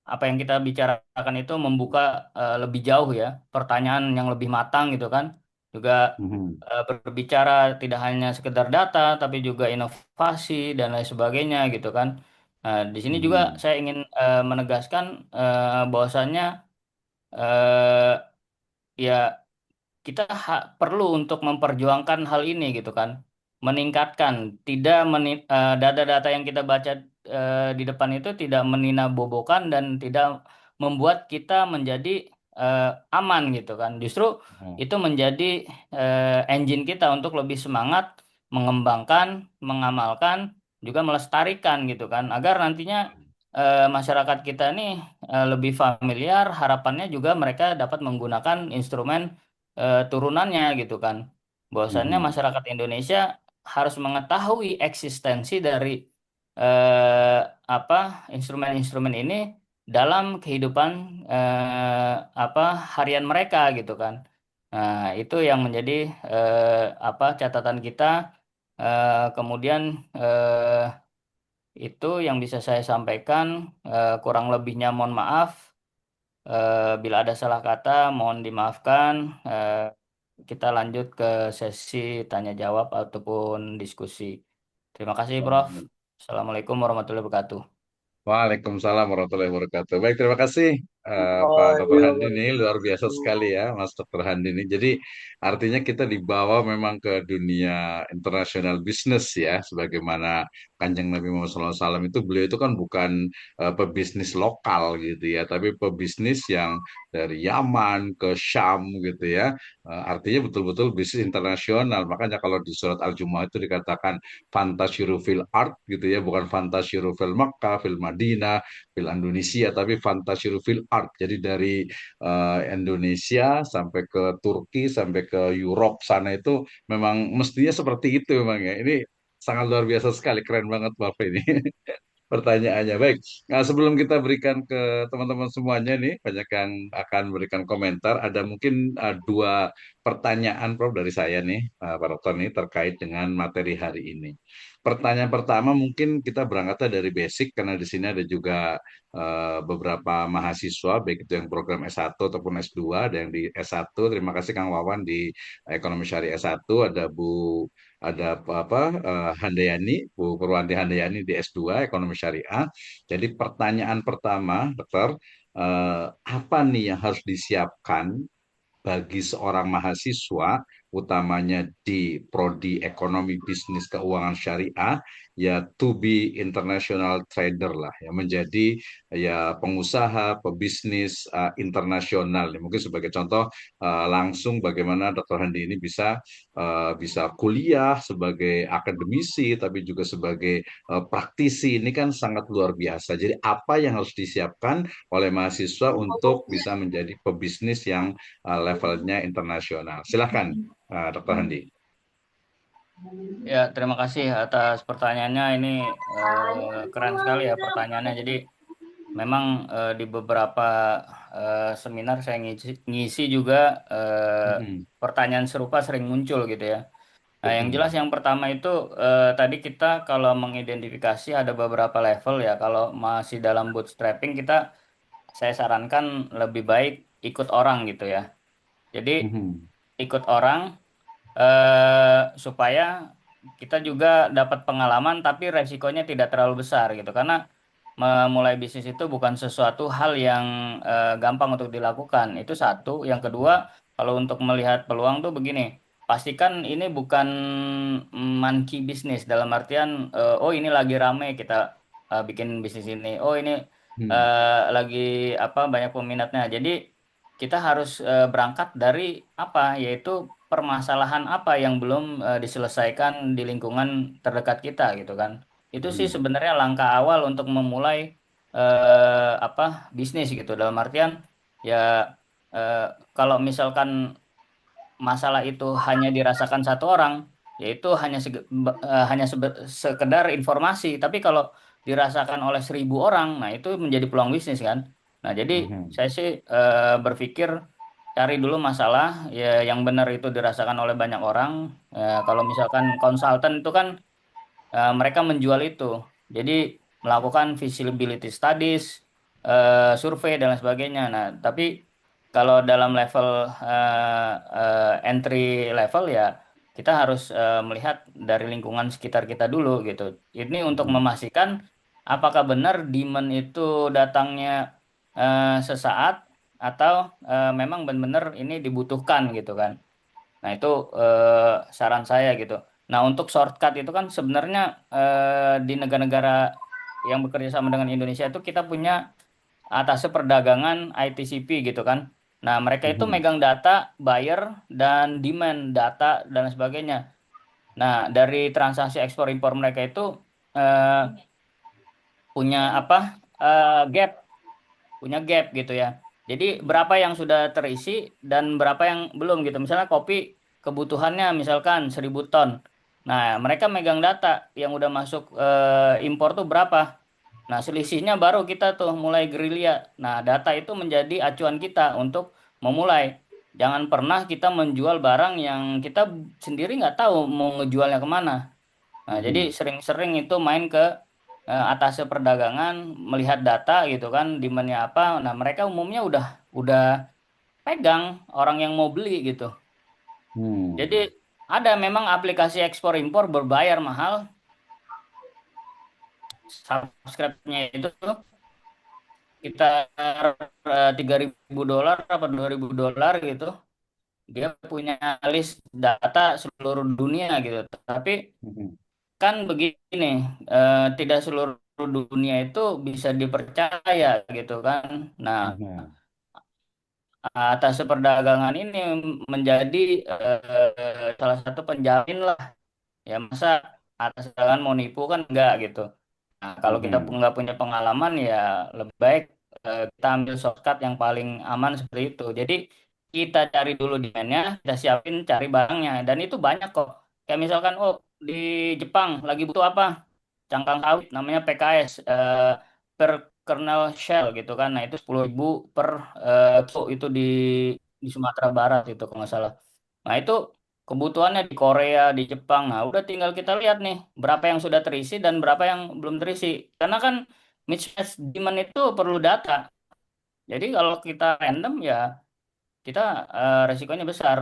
apa yang kita bicarakan itu membuka lebih jauh ya, pertanyaan yang lebih matang gitu kan. Juga mhm. berbicara tidak hanya sekedar data tapi juga inovasi dan lain sebagainya gitu kan. Di sini juga Mhm. saya ingin menegaskan bahwasannya eh, ya kita perlu untuk memperjuangkan hal ini gitu kan, meningkatkan, tidak data-data yang kita baca di depan itu tidak meninabobokan dan tidak membuat kita menjadi eh, aman gitu kan, justru Mhm. itu menjadi engine kita untuk lebih semangat mengembangkan, mengamalkan, juga melestarikan gitu kan, agar nantinya masyarakat kita ini lebih familiar, harapannya juga mereka dapat menggunakan instrumen turunannya gitu kan. Bahwasannya Mhm. masyarakat Indonesia harus mengetahui eksistensi dari eh, apa instrumen-instrumen ini dalam kehidupan apa harian mereka gitu kan. Nah, itu yang menjadi catatan kita. Kemudian itu yang bisa saya sampaikan. Kurang lebihnya mohon maaf. Bila ada salah kata, mohon dimaafkan. Kita lanjut ke sesi tanya jawab ataupun diskusi. Terima kasih, Prof. Assalamualaikum warahmatullahi wabarakatuh. Waalaikumsalam warahmatullahi wabarakatuh. Baik, terima kasih Pak Oh Dr. iya Handi ini luar biasa sekali wabarakatuh. ya, Mas Dr. Handi ini. Jadi artinya kita dibawa memang ke dunia internasional bisnis ya, sebagaimana Kanjeng Nabi Muhammad SAW itu beliau itu kan bukan pebisnis lokal gitu ya, tapi pebisnis yang dari Yaman ke Syam gitu ya. Artinya betul-betul bisnis internasional. Makanya kalau di surat Al-Jumu'ah itu dikatakan fantasyuru fil art gitu ya, bukan fantasyuru fil Makkah, fil Madinah, fil Indonesia, tapi fantasyuru fil art. Jadi dari Indonesia sampai ke Turki, sampai ke Europe sana itu memang mestinya seperti itu memang ya. Ini sangat luar biasa sekali, keren banget Bapak ini. Pertanyaannya. Baik, nah, sebelum kita berikan ke teman-teman semuanya nih, banyak yang akan berikan komentar. Ada mungkin dua pertanyaan, Prof, dari saya nih, Pak Dokter nih, terkait dengan materi hari ini. Pertanyaan pertama mungkin kita berangkatnya dari basic, karena di sini ada juga beberapa mahasiswa, baik itu yang program S1 ataupun S2, ada yang di S1. Terima kasih Kang Wawan di Ekonomi Syariah S1, ada Handayani, Bu Purwanti Handayani di S2 Ekonomi Syariah. Jadi pertanyaan pertama, Dokter, apa nih yang harus disiapkan bagi seorang mahasiswa, utamanya di prodi ekonomi bisnis keuangan syariah, ya to be international trader lah, ya menjadi ya pengusaha, pebisnis internasional. Ya, mungkin sebagai contoh langsung bagaimana Dr. Handi ini bisa kuliah sebagai akademisi, tapi juga sebagai praktisi. Ini kan sangat luar biasa. Jadi apa yang harus disiapkan oleh mahasiswa untuk bisa menjadi pebisnis yang levelnya internasional. Silakan, Dr. Handi. Ya, terima kasih atas pertanyaannya. Ini keren sekali ya pertanyaannya. Jadi memang di beberapa seminar saya ngisi juga Mhm, pertanyaan serupa sering muncul gitu ya. Nah, yang jelas mhm, yang pertama itu tadi kita kalau mengidentifikasi ada beberapa level ya. Kalau masih dalam bootstrapping kita saya sarankan lebih baik ikut orang gitu ya. Jadi mhm, ikut orang supaya kita juga dapat pengalaman tapi resikonya tidak terlalu besar gitu. Karena memulai bisnis itu bukan sesuatu hal yang gampang untuk dilakukan. Itu satu. Yang kedua, kalau untuk melihat peluang tuh begini, pastikan ini bukan monkey bisnis dalam artian oh ini lagi rame kita bikin bisnis ini. Oh ini mhm, lagi apa banyak peminatnya. Jadi kita harus berangkat dari apa yaitu permasalahan apa yang belum diselesaikan di lingkungan terdekat kita gitu kan. Itu sih mhm, sebenarnya langkah awal untuk memulai apa bisnis gitu. Dalam artian ya eh, kalau misalkan masalah itu hanya dirasakan satu orang, yaitu hanya sekedar informasi. Tapi kalau dirasakan oleh 1.000 orang, nah itu menjadi peluang bisnis kan. Nah jadi mhm, saya sih berpikir cari dulu masalah ya yang benar itu dirasakan oleh banyak orang. Kalau misalkan konsultan itu kan mereka menjual itu. Jadi melakukan feasibility studies, survei dan lain sebagainya. Nah, tapi kalau dalam level entry level ya kita harus melihat dari lingkungan sekitar kita dulu gitu. Ini untuk mhm, memastikan apakah benar demand itu datangnya sesaat atau memang benar-benar ini dibutuhkan gitu kan. Nah, itu saran saya gitu. Nah, untuk shortcut itu kan sebenarnya di negara-negara yang bekerja sama dengan Indonesia itu kita punya atas perdagangan ITCP gitu kan. Nah, mereka itu mhm, megang data buyer dan demand data dan sebagainya. Nah, dari transaksi ekspor impor mereka itu eh, punya apa? Gap punya gap gitu ya. Jadi berapa yang sudah terisi dan berapa yang belum gitu. Misalnya kopi kebutuhannya misalkan 1.000 ton. Nah, mereka megang data yang udah masuk impor tuh berapa. Nah, selisihnya baru kita tuh mulai gerilya. Nah, data itu menjadi acuan kita untuk memulai. Jangan pernah kita menjual barang yang kita sendiri nggak tahu mau ngejualnya kemana. Nah, jadi mhm, sering-sering itu main ke atas perdagangan, melihat data gitu kan, demand-nya apa. Nah, mereka umumnya udah pegang orang yang mau beli gitu. Jadi mhm, ada memang aplikasi ekspor impor berbayar mahal, subscribe-nya itu kita $3.000 apa $2.000 gitu. Dia punya list data seluruh dunia gitu. Tapi mhm, kan begini, tidak seluruh dunia itu bisa dipercaya gitu kan. Nah, mhm, atas perdagangan ini menjadi salah satu penjamin lah. Ya masa atas perdagangan mau nipu kan enggak gitu. Nah, kalau kita mhm, nggak punya pengalaman ya lebih baik kita ambil shortcut yang paling aman seperti itu. Jadi kita cari dulu demand-nya, kita siapin cari barangnya dan itu banyak kok. Kayak misalkan oh di Jepang lagi butuh apa? Cangkang sawit namanya PKS per kernel shell gitu kan. Nah, itu 10.000 per kilo itu di Sumatera Barat itu kalau nggak salah. Nah, itu kebutuhannya di Korea, di Jepang. Nah, udah tinggal kita lihat nih berapa yang sudah terisi dan berapa yang belum terisi. Karena kan mismatch demand itu perlu data. Jadi kalau kita random ya kita resikonya besar.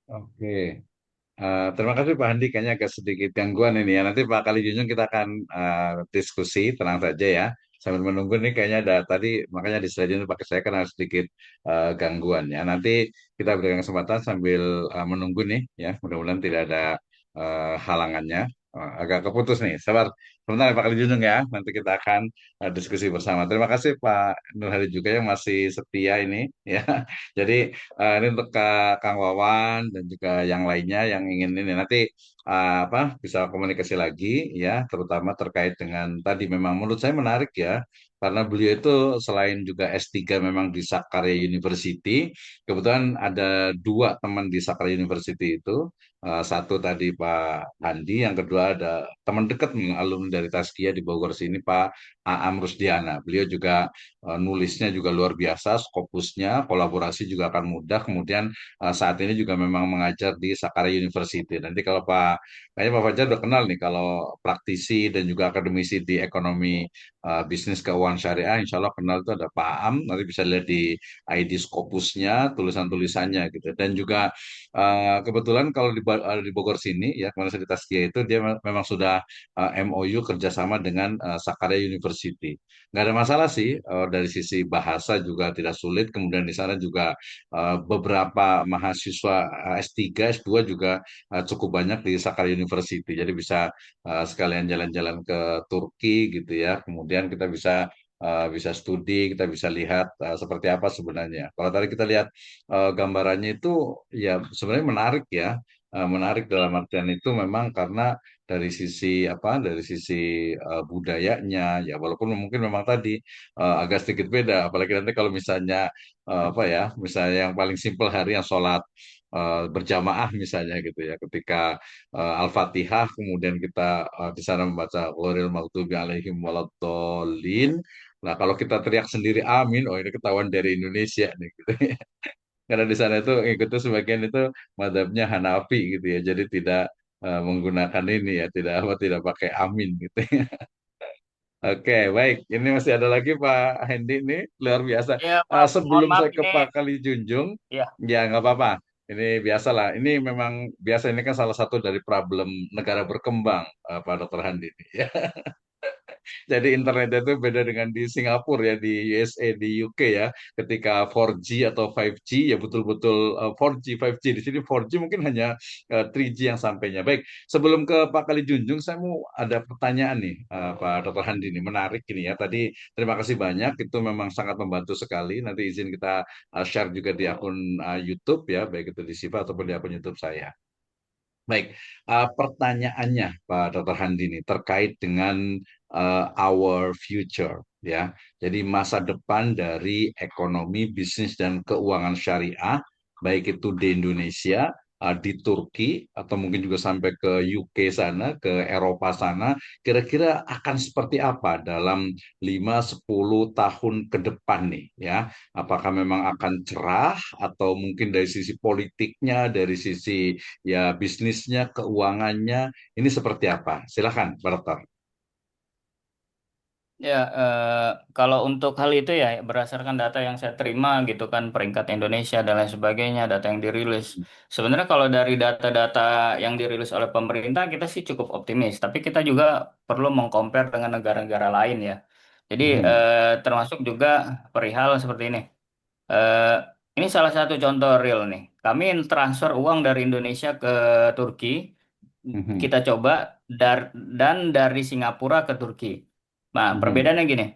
oke. Terima kasih Pak Handi, kayaknya agak sedikit gangguan ini ya. Nanti Pak Kali Junjung kita akan diskusi, tenang saja ya. Sambil menunggu nih kayaknya ada tadi, makanya di slide ini pakai saya karena sedikit gangguan ya. Nanti kita berikan kesempatan sambil menunggu nih ya. Mudah-mudahan tidak ada halangannya. Agak keputus nih, sabar. Sebentar ya Pak Kali Junjung ya, nanti kita akan diskusi bersama. Terima kasih Pak Nur Hadi juga yang masih setia ini ya. Jadi ini untuk Kang Wawan dan juga yang lainnya yang ingin ini nanti apa bisa komunikasi lagi ya, terutama terkait dengan tadi memang menurut saya menarik ya. Karena beliau itu selain juga S3 memang di Sakarya University, kebetulan ada dua teman di Sakarya University itu. Satu tadi Pak Andi, yang kedua ada teman dekat nih, alumni dari Taskia di Bogor sini, Pak Aam Rusdiana. Beliau juga nulisnya juga luar biasa, Scopusnya, kolaborasi juga akan mudah. Kemudian saat ini juga memang mengajar di Sakarya University. Nanti kalau kayaknya Pak Fajar udah kenal nih kalau praktisi dan juga akademisi di ekonomi bisnis keuangan syariah, insya Allah kenal itu ada Pak Aam. Nanti bisa lihat di ID Scopusnya, tulisan-tulisannya gitu. Dan juga kebetulan kalau di Bogor sini ya kemarin saya di Taskia itu dia memang sudah MOU kerjasama dengan Sakarya University. Nggak ada masalah sih dari sisi bahasa juga tidak sulit. Kemudian di sana juga beberapa mahasiswa S3, S2 juga cukup banyak di Sakarya University. Jadi bisa sekalian jalan-jalan ke Turki gitu ya. Kemudian kita bisa studi, kita bisa lihat seperti apa sebenarnya. Kalau tadi kita lihat gambarannya itu ya sebenarnya menarik ya. Menarik dalam artian itu memang karena dari sisi apa dari sisi budayanya ya walaupun mungkin memang tadi agak sedikit beda apalagi nanti kalau misalnya apa ya misalnya yang paling simpel hari yang sholat berjamaah misalnya gitu ya ketika Al-Fatihah kemudian kita di sana membaca Ghairil Maghdubi alaihim waladdallin. Nah, kalau kita teriak sendiri amin, oh ini ketahuan dari Indonesia nih gitu. Karena di sana itu ikutnya sebagian itu madhabnya Hanafi gitu ya. Jadi tidak menggunakan ini ya, tidak pakai amin gitu. Oke, baik. Ini masih ada lagi Pak Hendi ini luar biasa. Ya, Prof. Mohon Sebelum maaf saya ke ini Pak Kali Junjung, ya. ya nggak apa-apa. Ini biasalah. Ini memang biasa ini kan salah satu dari problem negara berkembang, Pak Dr. Handi ini. Jadi internet itu beda dengan di Singapura ya, di USA, di UK ya. Ketika 4G atau 5G ya betul-betul 4G, 5G. Di sini 4G mungkin hanya 3G yang sampainya. Baik, sebelum ke Pak Kali Junjung, saya mau ada pertanyaan nih, Pak Dr. Handi ini. Menarik ini ya. Tadi terima kasih banyak, itu memang sangat membantu sekali. Nanti izin kita share juga di akun YouTube ya, baik itu di Siva ataupun di akun YouTube saya. Baik, pertanyaannya Pak Dr. Handini terkait dengan our future ya. Jadi masa depan dari ekonomi, bisnis dan keuangan syariah baik itu di Indonesia, di Turki atau mungkin juga sampai ke UK sana, ke Eropa sana, kira-kira akan seperti apa dalam 5-10 tahun ke depan nih ya. Apakah memang akan cerah atau mungkin dari sisi politiknya, dari sisi ya bisnisnya, keuangannya, ini seperti apa? Silakan, Pak Dokter. Ya, kalau untuk hal itu ya berdasarkan data yang saya terima gitu kan peringkat Indonesia dan lain sebagainya, data yang dirilis. Sebenarnya kalau dari data-data yang dirilis oleh pemerintah kita sih cukup optimis, tapi kita juga perlu mengcompare dengan negara-negara lain ya. Jadi Mhm, termasuk juga perihal seperti ini. Eh, ini salah satu contoh real nih. Kami transfer uang dari Indonesia ke Turki, mhm, kita coba dan dari Singapura ke Turki. Nah, mhm, perbedaannya gini.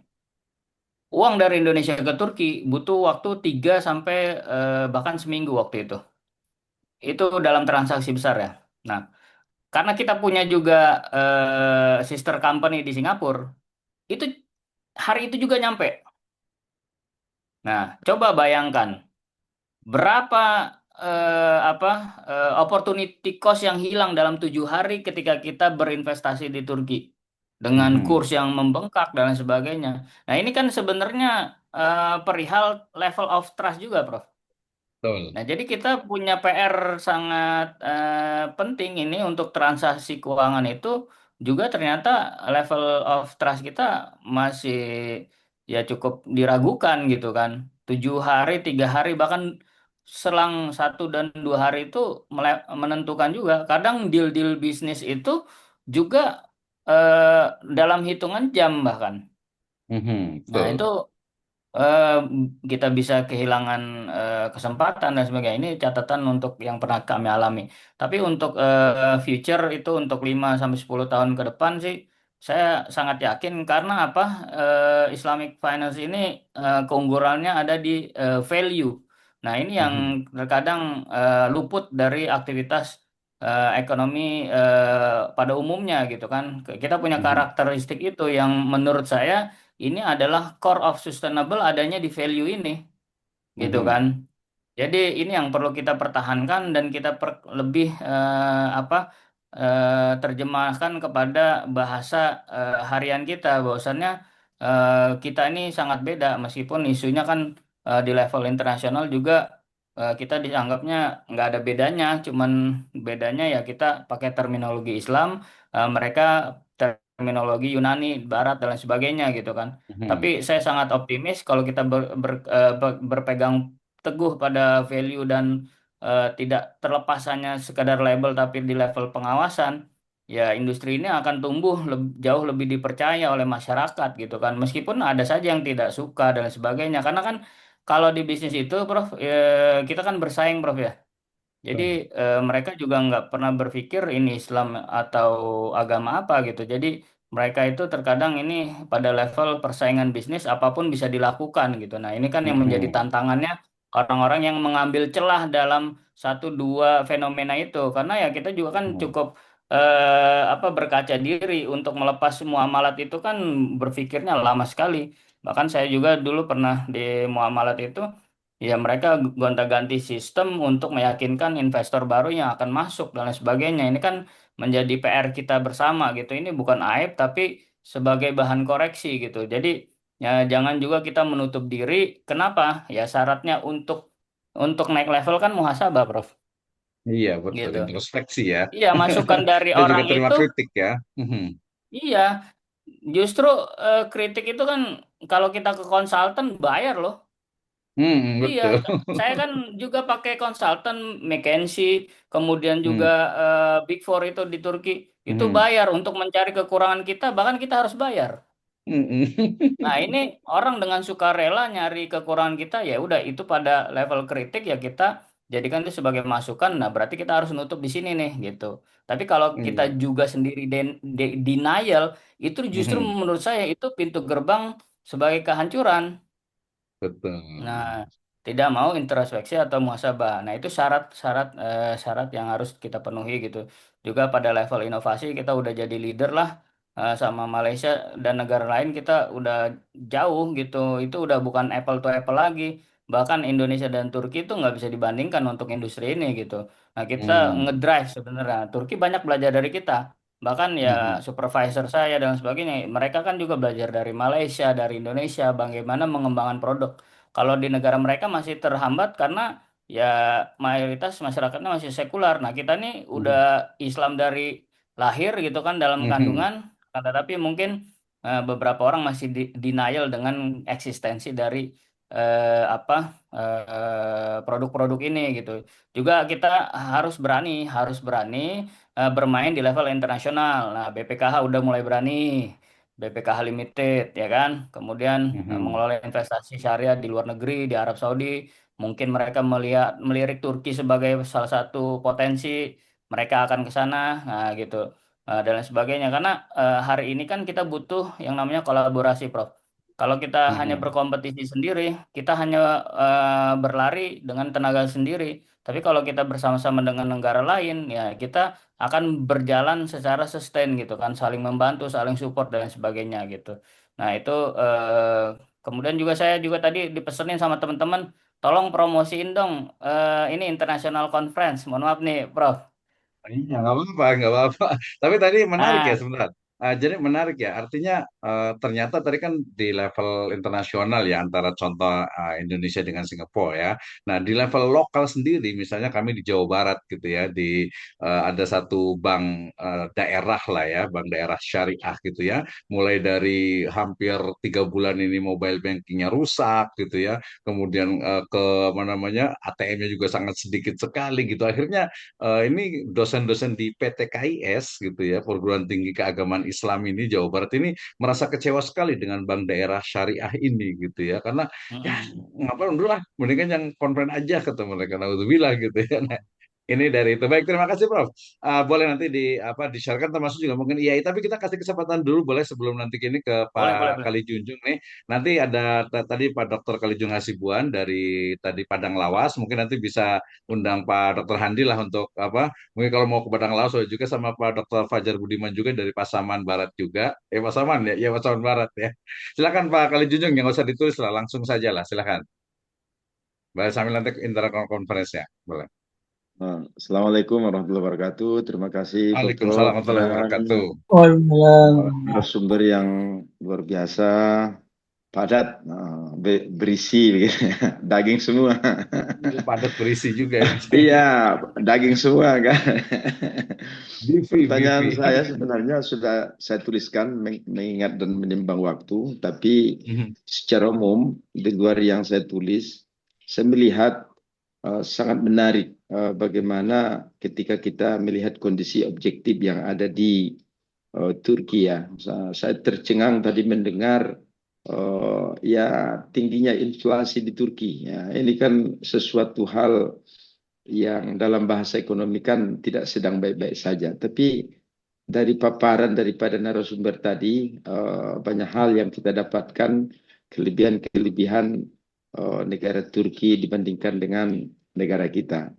Uang dari Indonesia ke Turki butuh waktu 3 sampai bahkan seminggu waktu itu. Itu dalam transaksi besar ya. Nah, karena kita punya juga sister company di Singapura, itu hari itu juga nyampe. Nah, coba bayangkan berapa apa opportunity cost yang hilang dalam 7 hari ketika kita berinvestasi di Turki dengan mhm. kurs yang membengkak dan lain sebagainya. Nah, ini kan sebenarnya perihal level of trust juga, Prof. Betul. Nah, jadi kita punya PR sangat penting ini untuk transaksi keuangan itu juga ternyata level of trust kita masih ya cukup diragukan gitu kan. 7 hari, 3 hari bahkan selang 1 dan 2 hari itu menentukan juga. Kadang deal-deal bisnis itu juga dalam hitungan jam bahkan. Mhm, Nah, itu betul. eh, kita bisa kehilangan kesempatan dan sebagainya. Ini catatan untuk yang pernah kami alami. Tapi untuk future itu untuk 5 sampai 10 tahun ke depan sih saya sangat yakin karena apa? Islamic Finance ini keunggulannya ada di value. Nah, ini yang Mhm, terkadang luput dari aktivitas ekonomi pada umumnya gitu kan. Kita punya mhm, karakteristik itu yang menurut saya ini adalah core of sustainable adanya di value ini gitu mhm, kan. Jadi ini yang perlu kita pertahankan dan kita lebih apa terjemahkan kepada bahasa harian kita bahwasannya kita ini sangat beda meskipun isunya kan di level internasional juga kita dianggapnya nggak ada bedanya, cuman bedanya ya kita pakai terminologi Islam, mereka terminologi Yunani, Barat dan lain sebagainya gitu kan. Tapi mhm. saya sangat optimis kalau kita berpegang teguh pada value dan tidak terlepas hanya sekadar label tapi di level pengawasan, ya industri ini akan tumbuh jauh lebih dipercaya oleh masyarakat gitu kan. Meskipun ada saja yang tidak suka dan sebagainya. Karena kan kalau di bisnis itu, Prof, kita kan bersaing, Prof ya. Jadi Betul. mereka juga nggak pernah berpikir ini Islam atau agama apa gitu. Jadi mereka itu terkadang ini pada level persaingan bisnis apapun bisa dilakukan gitu. Nah ini kan yang menjadi Mhm, tantangannya orang-orang yang mengambil celah dalam satu dua fenomena itu. Karena ya kita juga kan mhm, cukup apa berkaca diri untuk melepas semua muamalat itu kan berpikirnya lama sekali. Bahkan saya juga dulu pernah di muamalat itu. Ya, mereka gonta-ganti sistem untuk meyakinkan investor baru yang akan masuk dan lain sebagainya. Ini kan menjadi PR kita bersama gitu. Ini bukan aib tapi sebagai bahan koreksi gitu. Jadi ya jangan juga kita menutup diri. Kenapa? Ya syaratnya untuk naik level kan muhasabah, Prof. iya betul, Gitu. introspeksi ya. Iya, masukan dari Dan juga orang terima itu, kritik ya. Mhm, iya, justru kritik itu kan kalau kita ke konsultan bayar loh. Iya, betul. saya kan juga pakai konsultan McKinsey, kemudian juga Mhm, Big Four itu di Turki, itu mhm, bayar untuk mencari kekurangan kita, bahkan kita harus bayar. mhm. Nah, ini orang dengan sukarela nyari kekurangan kita, ya udah itu pada level kritik ya kita jadikan itu sebagai masukan. Nah, berarti kita harus nutup di sini nih, gitu. Tapi kalau kita Iya. juga sendiri denial, itu justru Mhm, menurut saya itu pintu gerbang sebagai kehancuran. Nah, betul. tidak mau introspeksi atau muhasabah. Nah, itu syarat-syarat syarat yang harus kita penuhi gitu. Juga pada level inovasi kita udah jadi leader lah sama Malaysia dan negara lain kita udah jauh gitu. Itu udah bukan apple to apple lagi. Bahkan Indonesia dan Turki itu nggak bisa dibandingkan untuk industri ini gitu. Nah, kita Hmm, ngedrive sebenarnya. Turki banyak belajar dari kita. Bahkan ya mhm, supervisor saya dan sebagainya, mereka kan juga belajar dari Malaysia, dari Indonesia, bagaimana mengembangkan produk. Kalau di negara mereka masih terhambat karena ya mayoritas masyarakatnya masih sekular. Nah, kita nih udah mhm, Islam dari lahir gitu kan dalam mhm, kandungan, tetapi mungkin beberapa orang masih denial dengan eksistensi dari apa produk-produk ini gitu. Juga kita harus berani bermain di level internasional. Nah, BPKH udah mulai berani. BPKH Limited ya kan, kemudian mhm, mengelola investasi syariah di luar negeri di Arab Saudi, mungkin mereka melirik Turki sebagai salah satu potensi mereka akan ke sana, nah gitu. Dan lain sebagainya karena hari ini kan kita butuh yang namanya kolaborasi, Prof. Kalau kita hanya mhm. berkompetisi sendiri, kita hanya berlari dengan tenaga sendiri. Tapi kalau kita bersama-sama dengan negara lain, ya kita akan berjalan secara sustain gitu kan, saling membantu, saling support dan lain sebagainya gitu. Nah itu kemudian juga saya juga tadi dipesenin sama teman-teman, tolong promosiin dong ini international conference. Mohon maaf nih, Prof. Iya, nggak apa-apa, nggak apa-apa. Tapi tadi menarik ya Nah, sebentar. Jadi menarik ya, artinya ternyata tadi kan di level internasional ya antara contoh Indonesia dengan Singapura ya. Nah di level lokal sendiri, misalnya kami di Jawa Barat gitu ya, di ada satu bank daerah lah ya, bank daerah syariah gitu ya. Mulai dari hampir 3 bulan ini mobile bankingnya rusak gitu ya, kemudian ke mana namanya ATM-nya juga sangat sedikit sekali gitu. Akhirnya ini dosen-dosen di PTKIS gitu ya, Perguruan Tinggi Keagamaan Islam ini Jawa Barat ini merasa kecewa sekali dengan bank daerah syariah ini gitu ya, karena ya mm-mm. ngapain dulu lah, mendingan yang konven aja kata mereka, naudzubillah gitu ya. Ini dari itu. Baik, terima kasih Prof. Boleh nanti di-share-kan termasuk juga mungkin IAI, tapi kita kasih kesempatan dulu boleh sebelum nanti kini ke Boleh, boleh, Pak boleh. Kali Junjung nih. Nanti ada tadi Pak Dokter Kalijung Hasibuan dari tadi Padang Lawas, mungkin nanti bisa undang Pak Dokter Handi lah untuk mungkin kalau mau ke Padang Lawas boleh juga sama Pak Dokter Fajar Budiman juga dari Pasaman Barat juga. Pasaman ya, ya Pasaman Barat ya. Silakan Pak Kali Junjung, yang nggak usah ditulis lah, langsung saja lah, silakan. Boleh sambil nanti interkonferensinya, boleh. Assalamualaikum warahmatullahi wabarakatuh. Terima kasih Pak Waalaikumsalam Prof warahmatullahi dan wabarakatuh. narasumber yang luar biasa, padat, berisi, gitu. Daging semua. Padat berisi juga ini. Iya, daging semua kan. Bifi, Pertanyaan Bifi. saya sebenarnya sudah saya tuliskan mengingat dan menimbang waktu, tapi Mhm. secara umum di luar yang saya tulis, saya melihat sangat menarik bagaimana ketika kita melihat kondisi objektif yang ada di Turki ya. Saya tercengang tadi mendengar ya tingginya inflasi di Turki. Ya, ini kan sesuatu hal yang dalam bahasa ekonomi kan tidak sedang baik-baik saja. Tapi dari paparan daripada narasumber tadi banyak hal yang kita dapatkan kelebihan-kelebihan negara Turki dibandingkan dengan negara kita.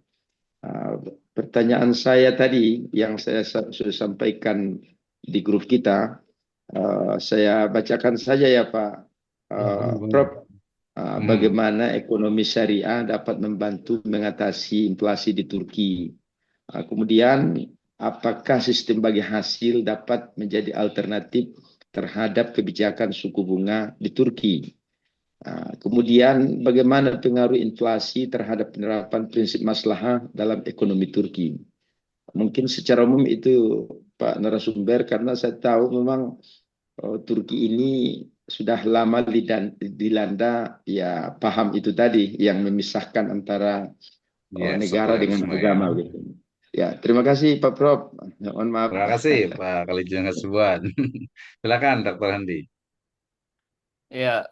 Uh, Pertanyaan saya tadi yang saya sudah sampaikan di grup kita, saya bacakan saja ya Pak Ya, boleh, boleh. Prof. Mhm. Bagaimana ekonomi syariah dapat membantu mengatasi inflasi di Turki. Kemudian, apakah sistem bagi hasil dapat menjadi alternatif terhadap kebijakan suku bunga di Turki? Kemudian, bagaimana pengaruh inflasi terhadap penerapan prinsip maslahah dalam ekonomi Turki? Mungkin secara umum itu Pak narasumber, karena saya tahu memang Turki ini sudah lama dilanda ya paham itu tadi yang memisahkan antara Yes, negara dengan sekularisme ya. agama gitu. Ya, terima kasih Pak Prof. Mohon maaf. Terima kasih Pak Kalijeng Hasibuan. Silakan Dokter Handi. Ya,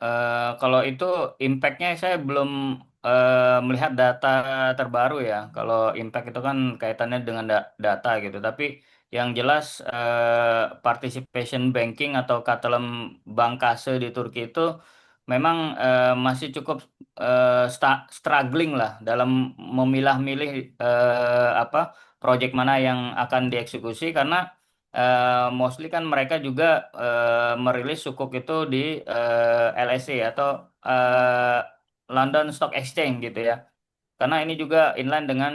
kalau itu impact-nya saya belum melihat data terbaru ya. Kalau impact itu kan kaitannya dengan data gitu. Tapi yang jelas participation banking atau Katılım Bankası di Turki itu memang masih cukup struggling lah dalam memilah-milih apa proyek mana yang akan dieksekusi karena mostly kan mereka juga merilis sukuk itu di LSE atau eh, London Stock Exchange gitu ya. Karena ini juga inline dengan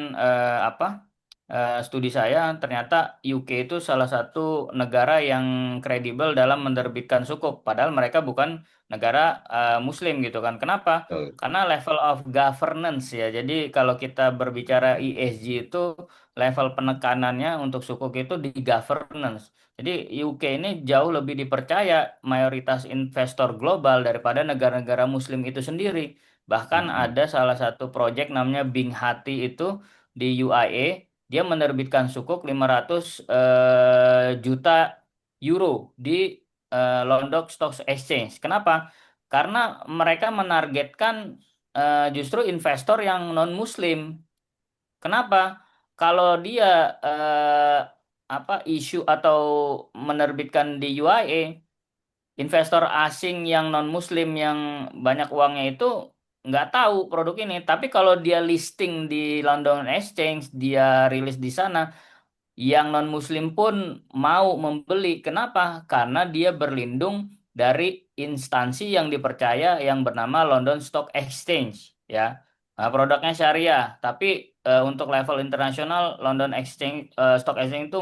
studi saya, ternyata UK itu salah satu negara yang kredibel dalam menerbitkan sukuk, padahal mereka bukan negara Muslim gitu kan. Kenapa? Betul. Karena level of governance ya. Jadi kalau kita berbicara ESG itu level penekanannya untuk sukuk itu di governance. Jadi UK ini jauh lebih dipercaya mayoritas investor global daripada negara-negara Muslim itu sendiri. Bahkan Mhm. ada salah satu proyek namanya Bing Hati itu di UAE, dia menerbitkan sukuk 500 juta euro di London Stock Exchange. Kenapa? Karena mereka menargetkan justru investor yang non-Muslim. Kenapa? Kalau dia eh, isu atau menerbitkan di UAE, investor asing yang non muslim yang banyak uangnya itu nggak tahu produk ini. Tapi kalau dia listing di London Exchange, dia rilis di sana, yang non-Muslim pun mau membeli. Kenapa? Karena dia berlindung dari instansi yang dipercaya yang bernama London Stock Exchange, ya. Nah, produknya syariah, tapi untuk level internasional London Exchange Stock Exchange itu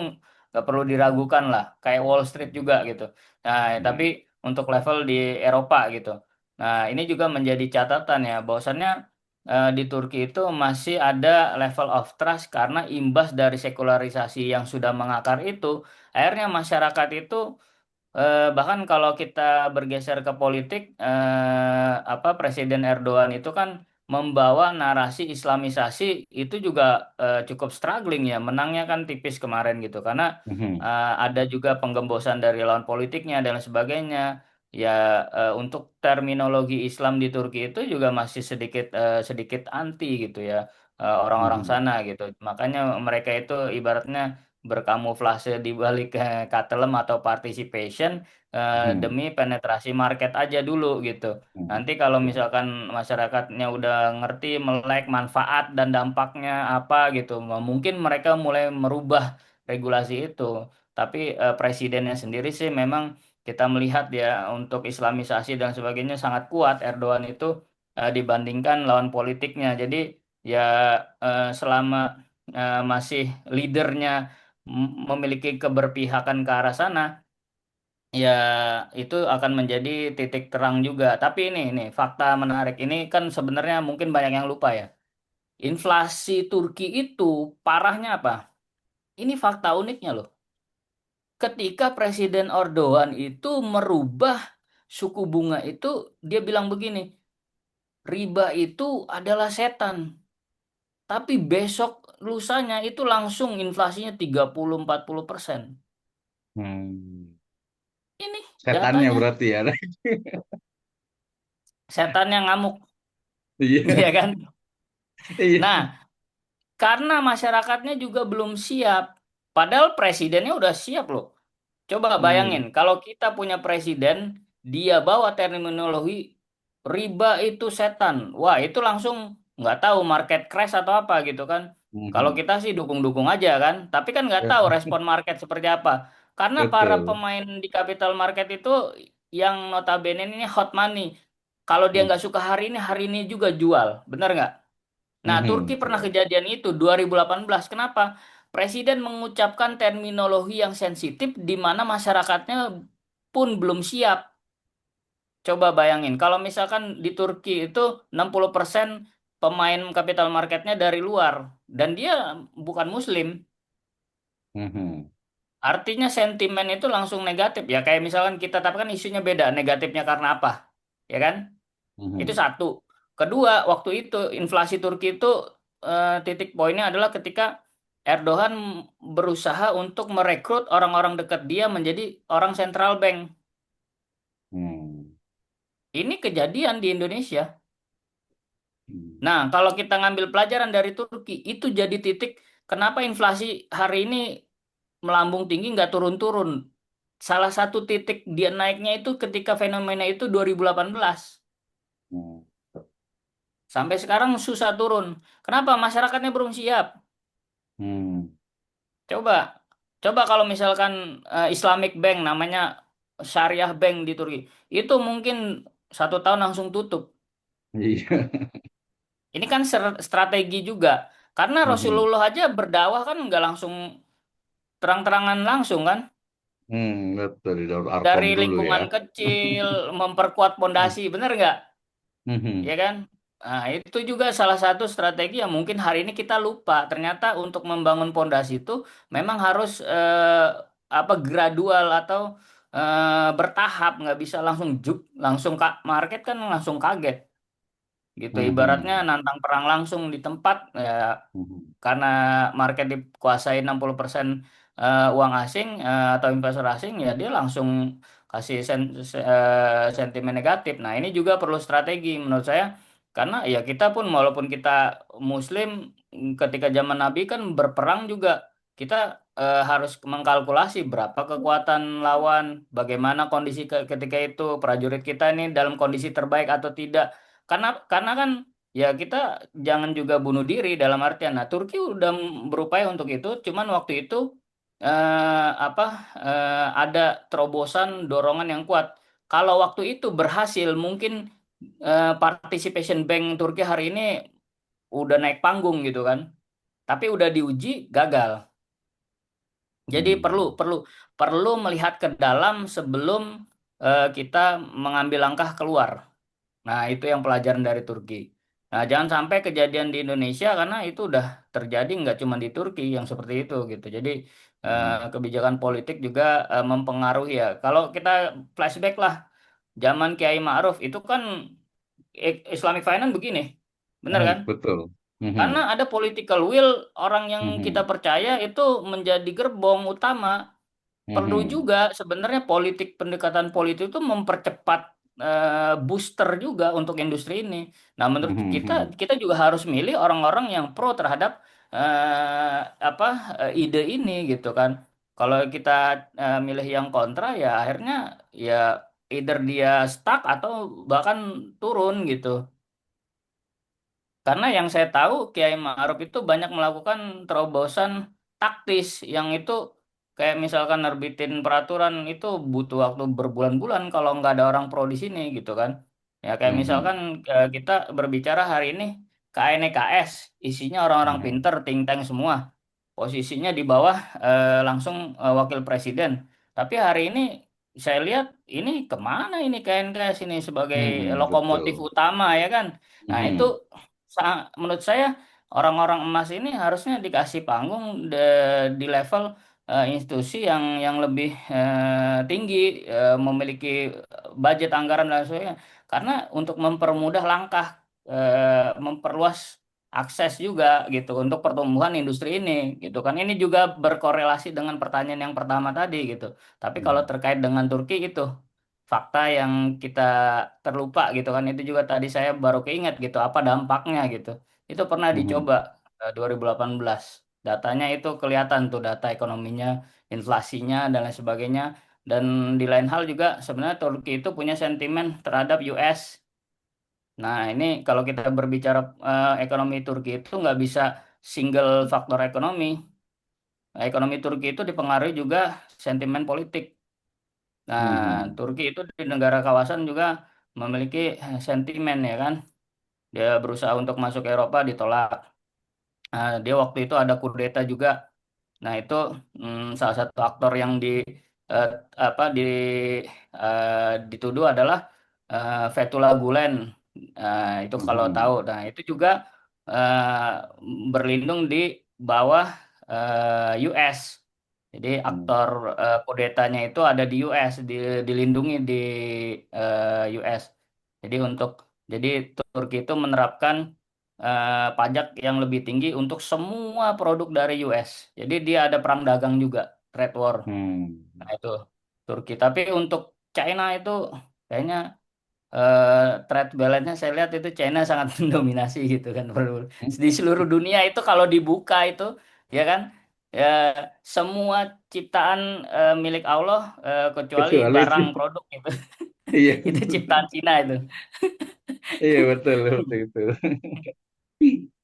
nggak perlu diragukan lah, kayak Wall Street juga gitu. Nah, tapi Mhm. untuk level di Eropa gitu. Nah, ini juga menjadi catatan ya, bahwasannya di Turki itu masih ada level of trust karena imbas dari sekularisasi yang sudah mengakar itu, akhirnya masyarakat itu bahkan kalau kita bergeser ke politik, Presiden Erdogan itu kan membawa narasi Islamisasi itu juga cukup struggling ya, menangnya kan tipis kemarin gitu karena Mhm. ada juga penggembosan dari lawan politiknya dan sebagainya. Ya untuk terminologi Islam di Turki itu juga masih sedikit sedikit anti gitu ya. orang-orang Mhm. sana gitu. Makanya mereka itu ibaratnya berkamuflase di balik katelem atau participation Mhm. demi penetrasi market aja dulu gitu. Mhm. Nanti kalau Betul. misalkan masyarakatnya udah ngerti melek manfaat dan dampaknya apa gitu, mungkin mereka mulai merubah regulasi itu. Tapi presidennya sendiri sih memang kita melihat ya untuk Islamisasi dan sebagainya sangat kuat Erdogan itu dibandingkan lawan politiknya. Jadi ya selama masih leadernya memiliki keberpihakan ke arah sana, ya itu akan menjadi titik terang juga. Tapi ini fakta menarik ini kan sebenarnya mungkin banyak yang lupa ya. Inflasi Turki itu parahnya apa? Ini fakta uniknya loh. Ketika Presiden Erdogan itu merubah suku bunga itu, dia bilang begini, riba itu adalah setan. Tapi besok lusanya itu langsung inflasinya 30-40%. Hmm. Ini Setannya datanya, berarti ya. setan yang ngamuk, Iya. ya kan? Iya. Nah, karena masyarakatnya juga belum siap. Padahal presidennya udah siap loh. Coba bayangin, Hmm. kalau kita punya presiden, dia bawa terminologi riba itu setan. Wah, itu langsung nggak tahu market crash atau apa gitu kan. Kalau Mhm. kita sih dukung-dukung aja kan. Tapi kan nggak tahu Ya, respon market seperti apa. Karena para betul. pemain di capital market itu yang notabene ini hot money. Kalau dia nggak Mhm. suka hari ini juga jual. Benar nggak? Nah, Turki Mhm. pernah Betul. kejadian itu 2018. Kenapa? Presiden mengucapkan terminologi yang sensitif di mana masyarakatnya pun belum siap. Coba bayangin, kalau misalkan di Turki itu 60% pemain capital marketnya dari luar dan dia bukan Muslim, Mhm. artinya sentimen itu langsung negatif ya. Kayak misalkan kita tapi kan isunya beda, negatifnya karena apa? Ya kan? Itu Mhm. satu. Kedua, waktu itu inflasi Turki itu titik poinnya adalah ketika Erdogan berusaha untuk merekrut orang-orang dekat dia menjadi orang central bank. Hmm. Ini kejadian di Indonesia. Hmm. Nah, kalau kita ngambil pelajaran dari Turki, itu jadi titik kenapa inflasi hari ini melambung tinggi nggak turun-turun. Salah satu titik dia naiknya itu ketika fenomena itu 2018. Hmm. Sampai sekarang susah turun. Kenapa? Masyarakatnya belum siap. Hmm. Coba, coba kalau misalkan Islamic Bank namanya Syariah Bank di Turki, itu mungkin 1 tahun langsung tutup. Iya. Ini kan strategi juga, karena Mhm. Rasulullah aja berdakwah kan nggak langsung terang-terangan langsung kan, Betul di Daud Arkom dari dulu ya. lingkungan kecil memperkuat pondasi, bener nggak? Ya Mhm. kan? Nah, itu juga salah satu strategi yang mungkin hari ini kita lupa. Ternyata untuk membangun pondasi itu memang harus apa gradual atau bertahap, nggak bisa langsung juk, langsung market kan langsung kaget gitu. Ibaratnya Mhm. nantang perang langsung di tempat ya Mhm. karena market dikuasai 60% uang asing atau investor asing ya dia langsung kasih sentimen negatif. Nah, ini juga perlu strategi menurut saya karena ya kita pun walaupun kita muslim ketika zaman Nabi kan berperang juga kita harus mengkalkulasi berapa kekuatan lawan, bagaimana kondisi ketika itu prajurit kita ini dalam kondisi terbaik atau tidak. Karena kan ya kita jangan juga bunuh diri dalam artian. Nah, Turki udah berupaya untuk itu, cuman waktu itu apa ada terobosan dorongan yang kuat. Kalau waktu itu berhasil, mungkin participation bank Turki hari ini udah naik panggung gitu kan. Tapi udah diuji gagal. Jadi perlu Hmm. perlu perlu melihat ke dalam sebelum kita mengambil langkah keluar. Nah, itu yang pelajaran dari Turki. Nah, jangan sampai kejadian di Indonesia karena itu udah terjadi nggak cuma di Turki yang seperti itu gitu. Jadi Hmm. kebijakan politik juga mempengaruhi ya. Kalau kita flashback lah, zaman Kiai Ma'ruf itu kan Islamic Finance begini, benar kan? Betul. Karena Mhm. ada political will orang yang kita Mhm. percaya itu menjadi gerbong utama. Perlu Mhm. juga sebenarnya politik pendekatan politik itu mempercepat booster juga untuk industri ini. Nah, menurut Mhm, kita mhm. kita juga harus milih orang-orang yang pro terhadap apa ide ini gitu kan. Kalau kita milih yang kontra ya akhirnya ya either dia stuck atau bahkan turun gitu. Karena yang saya tahu Kiai Ma'ruf itu banyak melakukan terobosan taktis yang itu kayak misalkan nerbitin peraturan itu butuh waktu berbulan-bulan kalau nggak ada orang pro di sini gitu kan. Ya kayak misalkan Mhm, kita berbicara hari ini KNKS isinya orang-orang mhm, pinter, think tank semua posisinya di bawah langsung wakil presiden. Tapi hari ini saya lihat ini kemana ini KNKS ini sebagai mhm, lokomotif betul. utama ya kan. Nah itu Mhm, menurut saya orang-orang emas ini harusnya dikasih panggung di level institusi yang lebih tinggi, memiliki budget anggaran dan sebagainya. Karena untuk mempermudah langkah, memperluas akses juga gitu untuk pertumbuhan industri ini gitu kan. Ini juga berkorelasi dengan pertanyaan yang pertama tadi gitu. Tapi kalau mhm, terkait dengan Turki itu fakta yang kita terlupa gitu kan, itu juga tadi saya baru keinget gitu apa dampaknya gitu. Itu pernah mhm, dicoba 2018. Datanya itu kelihatan tuh data ekonominya, inflasinya dan lain sebagainya. Dan di lain hal juga sebenarnya Turki itu punya sentimen terhadap US. Nah, ini kalau kita berbicara ekonomi Turki itu nggak bisa single faktor ekonomi. Nah, ekonomi Turki itu dipengaruhi juga sentimen politik. Nah, mhm, Turki itu di negara kawasan juga memiliki sentimen ya kan. Dia berusaha untuk masuk ke Eropa ditolak. Nah, dia waktu itu ada kudeta juga. Nah, itu salah satu aktor yang eh, apa dituduh adalah Fethullah Gulen. Itu kalau tahu. mhm, Nah, itu juga eh, berlindung di bawah US. Jadi mhm, aktor kudetanya itu ada di US, dilindungi di US. Jadi jadi Turki itu menerapkan pajak yang lebih tinggi untuk semua produk dari US. Jadi dia ada perang dagang juga, trade war. Nah mhm. itu Turki. Tapi untuk China itu kayaknya eh, trade balance-nya saya lihat itu China sangat mendominasi gitu kan. Di seluruh dunia itu kalau dibuka itu ya kan ya, semua ciptaan milik Allah kecuali Kecuali barang itu. produk itu. Iya, Itu ciptaan Cina itu. iya betul seperti itu.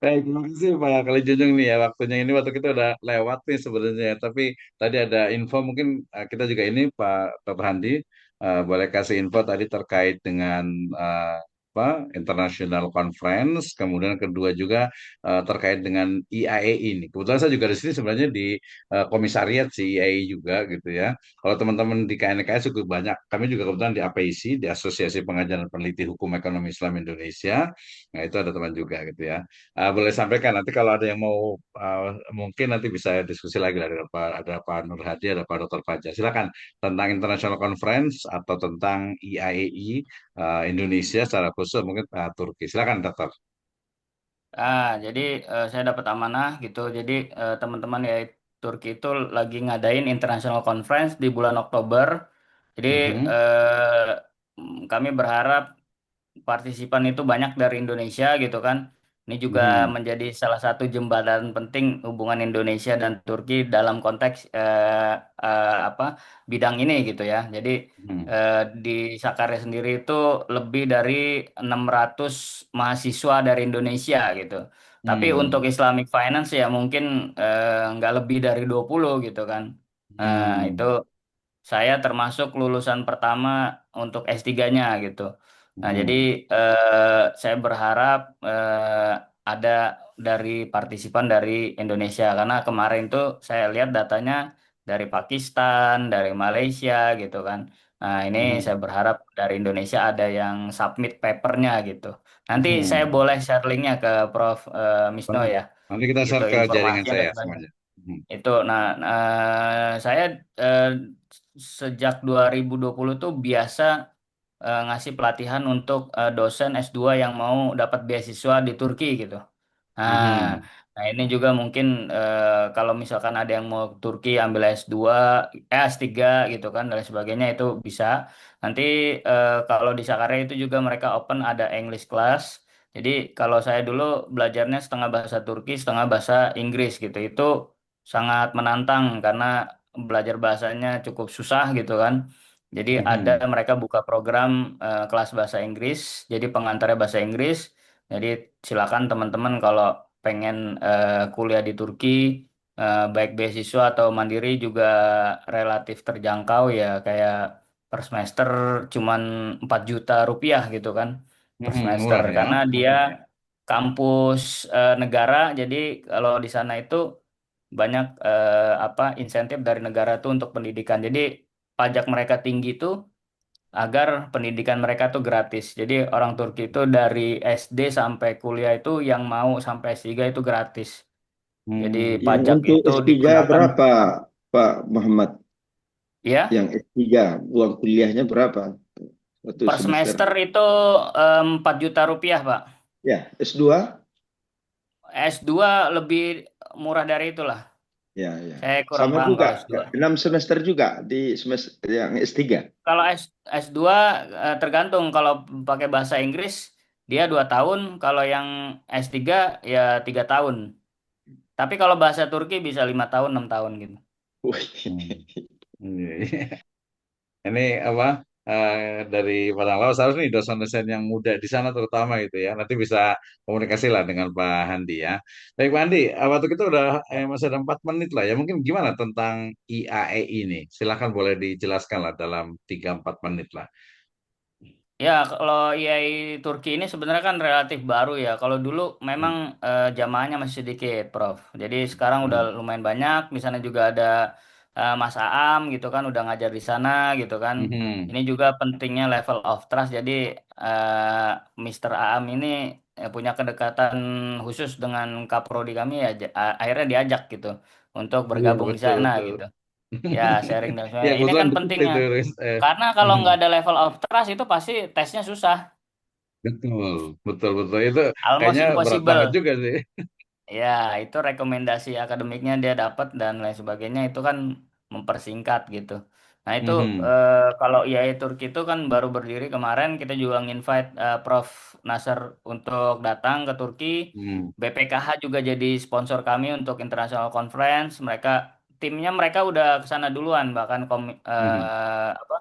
Baik, terima kasih Pak Kali Junjung nih ya waktunya ini waktu kita udah lewat nih sebenarnya. Tapi tadi ada info mungkin kita juga ini Pak Dr. Handi boleh kasih info tadi terkait dengan eh, apa International Conference, kemudian kedua juga terkait dengan IAEA ini. Kebetulan saya juga di sini sebenarnya di komisariat si IAEA juga gitu ya. Kalau teman-teman di KNKS cukup banyak. Kami juga kebetulan di APIC, di Asosiasi Pengajar dan Peneliti Hukum Ekonomi Islam Indonesia. Nah, itu ada teman juga gitu ya. Boleh sampaikan nanti kalau ada yang mau mungkin nanti bisa diskusi lagi lah dengan ada Pak Nur Hadi, ada Pak Dr. Fajar. Silakan tentang International Conference atau tentang IAEI Indonesia secara khusus mungkin Turki. Silakan Dokter. Jadi saya dapat amanah gitu. Jadi teman-teman ya Turki itu lagi ngadain international conference di bulan Oktober. Jadi Mhm, kami berharap partisipan itu banyak dari Indonesia gitu kan. Ini juga mhm, menjadi salah satu jembatan penting hubungan Indonesia dan Turki dalam konteks apa bidang ini gitu ya. Jadi mhm, eh, di Sakarya sendiri itu lebih dari 600 mahasiswa dari Indonesia gitu. Tapi untuk mhm, Islamic Finance ya mungkin nggak lebih dari 20 gitu kan. Itu mhm, saya termasuk lulusan pertama untuk S3-nya gitu. Nah, jadi mhm, saya berharap ada dari partisipan dari Indonesia karena kemarin tuh saya lihat datanya dari Pakistan, dari Malaysia gitu kan. Nah, ini saya mhm, berharap dari Indonesia ada yang submit papernya gitu. Nanti saya mhm. boleh share linknya ke Prof. Misno Boleh. ya, Nanti kita gitu share ke jaringan informasi dan saya sebagainya. semuanya. Mhm, Itu, nah, saya sejak 2020 tuh biasa ngasih pelatihan untuk dosen S2 yang mau dapat beasiswa di Turki gitu. Nah, mhm, Nah, ini juga mungkin kalau misalkan ada yang mau ke Turki ambil S2, S3 gitu kan dan lain sebagainya itu bisa. Nanti kalau di Sakarya itu juga mereka open ada English class. Jadi kalau saya dulu belajarnya setengah bahasa Turki, setengah bahasa Inggris gitu. Itu sangat menantang karena belajar bahasanya cukup susah gitu kan. Jadi ada Mhm. mereka buka program kelas bahasa Inggris, jadi pengantarnya bahasa Inggris. Jadi silakan teman-teman kalau pengen kuliah di Turki, baik beasiswa atau mandiri juga relatif terjangkau ya, kayak per semester cuman 4 juta rupiah gitu kan per Mhm, semester murah ya. karena dia kampus negara, jadi kalau di sana itu banyak apa insentif dari negara tuh untuk pendidikan. Jadi pajak mereka tinggi tuh agar pendidikan mereka tuh gratis. Jadi orang Turki itu dari SD sampai kuliah itu yang mau sampai S3 itu gratis. Jadi Hmm. Yang pajak untuk itu S3 digunakan berapa, Pak Muhammad? ya Yang S3, uang kuliahnya berapa? Satu per semester. semester itu 4 juta rupiah, Pak. Ya, S2? S2 lebih murah dari itulah. Ya, ya. Saya kurang Sama paham kalau juga, S2. 6 semester juga di semester yang S3. Kalau S2 tergantung kalau pakai bahasa Inggris dia 2 tahun, kalau yang S3 ya 3 tahun. Tapi kalau bahasa Turki bisa 5 tahun, 6 tahun gitu. Wih. Hmm. Iya. Ini apa dari Padang Lawas harus nih dosen-dosen yang muda di sana terutama gitu ya. Nanti bisa komunikasi lah dengan Pak Handi ya. Baik Pak Handi, waktu kita udah masih ada 4 menit lah ya. Mungkin gimana tentang IAE ini? Silakan boleh dijelaskan lah dalam 3-4 menit lah. Ya, kalau IAI Turki ini sebenarnya kan relatif baru ya. Kalau dulu memang Hmm. jamaahnya masih sedikit, Prof. Jadi sekarang udah Hmm. lumayan banyak. Di sana juga ada Mas Aam gitu kan, udah ngajar di sana gitu kan. Mhm. Ini juga pentingnya level of trust. Jadi Mr. Aam ini punya kedekatan khusus dengan Kaprodi kami ya. Akhirnya diajak gitu untuk Iya bergabung di betul sana betul. gitu. Ya, sharing dan Ya sebagainya. Ini kebetulan kan deket pentingnya. itu. Karena kalau Mhm. nggak ada level of trust itu pasti tesnya susah. Betul betul betul itu Almost kayaknya berat banget impossible. juga sih. Ya, itu rekomendasi akademiknya dia dapat dan lain sebagainya itu kan mempersingkat gitu. Nah, itu Mhm. kalau IAI Turki itu kan baru berdiri kemarin, kita juga nginvite Prof. Nasr untuk datang ke Turki. Mhm. BPKH juga jadi sponsor kami untuk International Conference. Mereka udah ke sana duluan, bahkan Mhm. apa,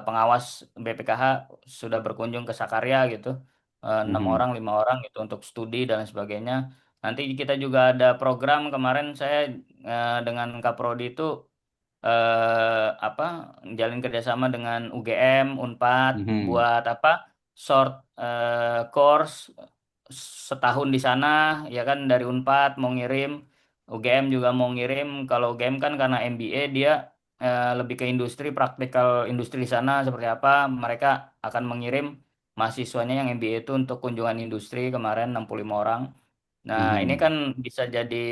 pengawas BPKH sudah berkunjung ke Sakarya gitu. 6 orang, Mhm. 5 orang gitu untuk studi dan lain sebagainya. Nanti kita juga ada program kemarin saya dengan Kaprodi itu apa jalin kerjasama dengan UGM, Unpad Mhm. buat apa short course setahun di sana ya kan dari Unpad mau ngirim, UGM juga mau ngirim. Kalau UGM kan karena MBA dia lebih ke industri, praktikal industri di sana seperti apa, mereka akan mengirim mahasiswanya yang MBA itu untuk kunjungan industri kemarin 65 orang. Nah, ini Mhm. kan bisa jadi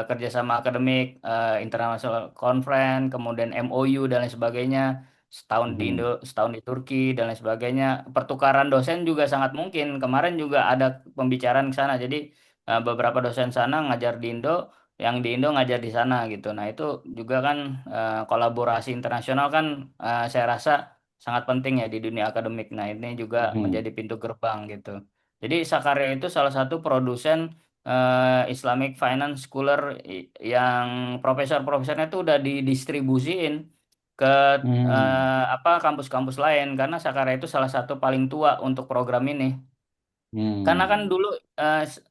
kerjasama akademik, international conference, kemudian MOU dan lain sebagainya. Setahun di Indo, Mhm. setahun di Turki dan lain sebagainya. Pertukaran dosen juga sangat mungkin. Kemarin juga ada pembicaraan ke sana. Jadi beberapa dosen sana ngajar di Indo, yang di Indo ngajar di sana gitu. Nah, itu juga kan kolaborasi internasional kan saya rasa sangat penting ya di dunia akademik. Nah, ini juga Mhm. menjadi pintu gerbang gitu. Jadi Sakarya itu salah satu produsen Islamic Finance Scholar yang profesor-profesornya itu udah didistribusiin ke Hmm. apa kampus-kampus lain karena Sakarya itu salah satu paling tua untuk program ini. Karena kan Hmm. dulu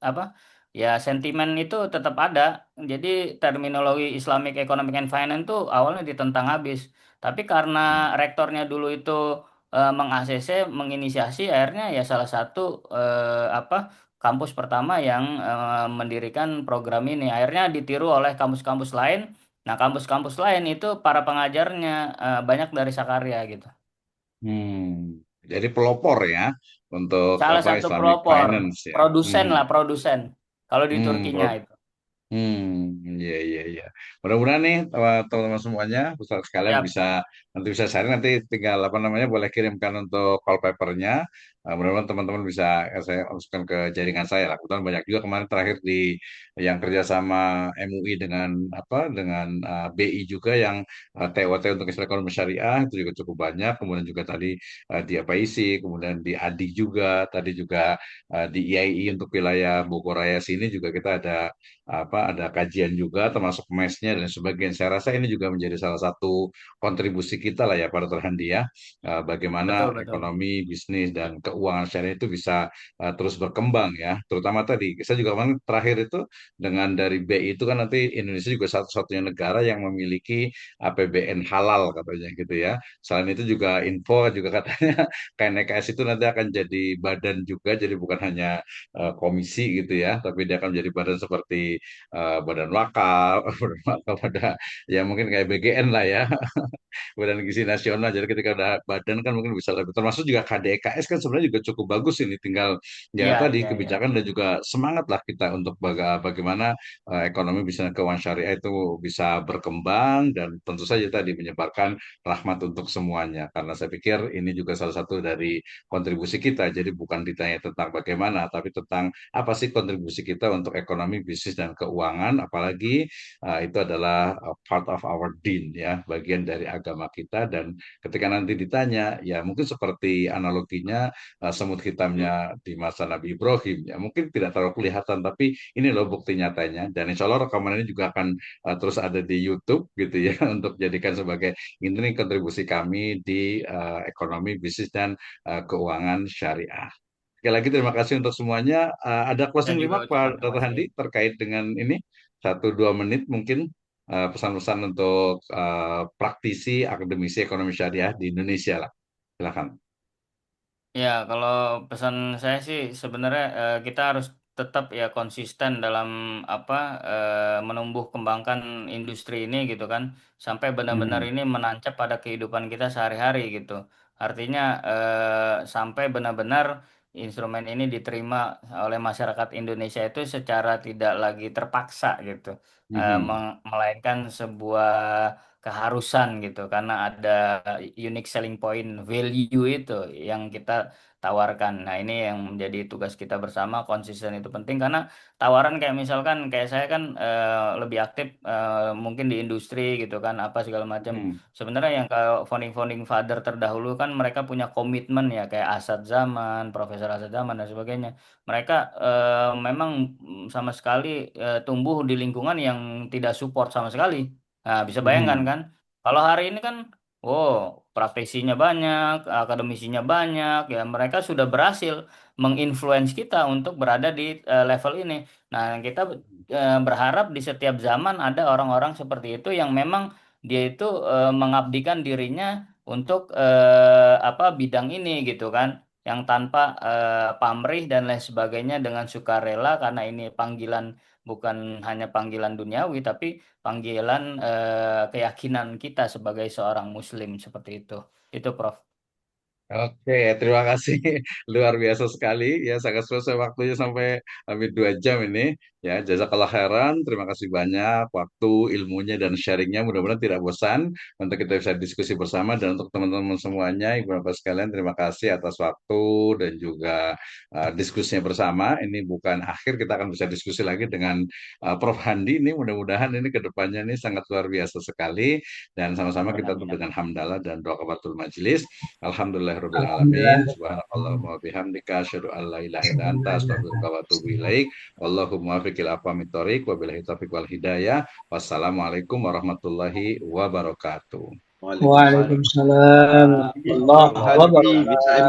apa ya sentimen itu tetap ada. Jadi terminologi Islamic Economic and Finance itu awalnya ditentang habis. Tapi karena rektornya dulu itu meng-ACC, menginisiasi, akhirnya ya salah satu apa kampus pertama yang mendirikan program ini. Akhirnya ditiru oleh kampus-kampus lain. Nah, kampus-kampus lain itu para pengajarnya banyak dari Sakarya gitu. Hmm. Jadi pelopor ya untuk Salah apa satu Islamic pelopor, Finance ya. produsen Hmm. lah produsen. Kalau di Hmm. Turkinya itu. Hmm. Iya, iya, iya. Mudah-mudahan nih teman-teman semuanya, peserta sekalian Siap. bisa sharing, nanti tinggal apa namanya boleh kirimkan untuk call papernya. Mudah-mudahan teman-teman bisa saya masukkan ke jaringan saya lah. Kebetulan banyak juga kemarin terakhir di yang kerjasama MUI dengan BI juga yang TOT untuk Istilah Ekonomi Syariah itu juga cukup banyak. Kemudian juga tadi di APIC, kemudian di ADI juga, tadi juga di IAI untuk wilayah Bogor Raya sini juga kita ada kajian juga termasuk mesnya dan sebagainya. Saya rasa ini juga menjadi salah satu kontribusi kita lah ya pada Terhandi ya. Bagaimana Betul, betul. ekonomi, bisnis dan keuangan syariah itu bisa terus berkembang ya. Terutama tadi saya juga kemarin terakhir itu dengan dari BI itu kan nanti Indonesia juga satu-satunya negara yang memiliki APBN halal katanya gitu ya. Selain itu juga info juga katanya KNKS itu nanti akan jadi badan juga, jadi bukan hanya komisi gitu ya, tapi dia akan menjadi badan seperti badan wakaf, badan wakaf ada ya mungkin kayak BGN lah ya, Badan Gizi Nasional. Jadi ketika ada badan kan mungkin bisa lebih. Termasuk juga KDKS kan sebenarnya juga cukup bagus ini. Tinggal ya Iya, tadi iya, iya. kebijakan dan juga semangat lah kita untuk bagaimana ekonomi bisa keuangan syariah itu bisa berkembang dan tentu saja tadi menyebarkan rahmat untuk semuanya. Karena saya pikir ini juga salah satu dari kontribusi kita. Jadi bukan ditanya tentang bagaimana, tapi tentang apa sih kontribusi kita untuk ekonomi, bisnis dan keuangan. Apalagi itu adalah part of our din ya, bagian dari agama kita. Dan ketika nanti ditanya ya mungkin seperti analoginya semut hitamnya di masa Nabi Ibrahim ya mungkin tidak terlalu kelihatan, tapi ini loh bukti nyatanya. Dan insya Allah rekaman ini juga akan terus ada di YouTube gitu ya untuk jadikan sebagai ini kontribusi kami di ekonomi, bisnis dan keuangan syariah. Sekali lagi terima kasih untuk semuanya. Ada Saya closing juga remark ucapkan Pak terima Dr. kasih. Handi terkait dengan ini 1-2 menit mungkin pesan-pesan untuk praktisi akademisi ekonomi syariah di Indonesia lah. Silakan. Ya, kalau pesan saya sih sebenarnya kita harus tetap ya konsisten dalam apa menumbuh kembangkan industri ini gitu kan, sampai benar-benar Hmm. ini menancap pada kehidupan kita sehari-hari gitu. Artinya sampai benar-benar instrumen ini diterima oleh masyarakat Indonesia itu secara tidak lagi terpaksa gitu, Mhm. melainkan sebuah keharusan gitu karena ada unique selling point value itu yang kita tawarkan. Nah, ini yang menjadi tugas kita bersama, konsisten itu penting karena tawaran kayak misalkan kayak saya kan lebih aktif mungkin di industri gitu kan apa segala macam. Hmm. Sebenarnya yang kalau founding father terdahulu kan mereka punya komitmen ya kayak Asad Zaman, Profesor Asad Zaman dan sebagainya. Mereka memang sama sekali tumbuh di lingkungan yang tidak support sama sekali. Nah, bisa bayangkan Mhm. kan? Kalau hari ini kan, oh, praktisinya banyak, akademisinya banyak, ya mereka sudah berhasil menginfluence kita untuk berada di level ini. Nah, kita berharap di setiap zaman ada orang-orang seperti itu yang memang dia itu mengabdikan dirinya untuk apa bidang ini gitu kan, yang tanpa pamrih dan lain sebagainya dengan sukarela karena ini panggilan bukan hanya panggilan duniawi tapi panggilan keyakinan kita sebagai seorang muslim seperti itu. Itu Prof. Oke, terima kasih. Luar biasa sekali. Ya, sangat selesai waktunya sampai hampir 2 jam ini. Ya, jazakallah khairan. Terima kasih banyak waktu, ilmunya, dan sharingnya. Mudah-mudahan tidak bosan untuk kita bisa diskusi bersama. Dan untuk teman-teman semuanya, Ibu Bapak sekalian, terima kasih atas waktu dan juga diskusinya bersama. Ini bukan akhir, kita akan bisa diskusi lagi dengan Prof. Handi. Ini mudah-mudahan ini ke depannya ini sangat luar biasa sekali. Dan sama-sama kita tutup Amin. dengan hamdalah dan doa kafatul majelis. Alhamdulillahirabbil alamin. Alhamdulillah. Subhanakallahumma wa bihamdika asyhadu an la ilaha illa anta astaghfiruka wa atubu ilaik. Wallahumma wafiqil aqwamit thoriq wa billahi taufiq wal hidayah. Wassalamualaikum warahmatullahi wabarakatuh. Waalaikumsalam. Waalaikumsalam warahmatullahi Hadi bisa wabarakatuh.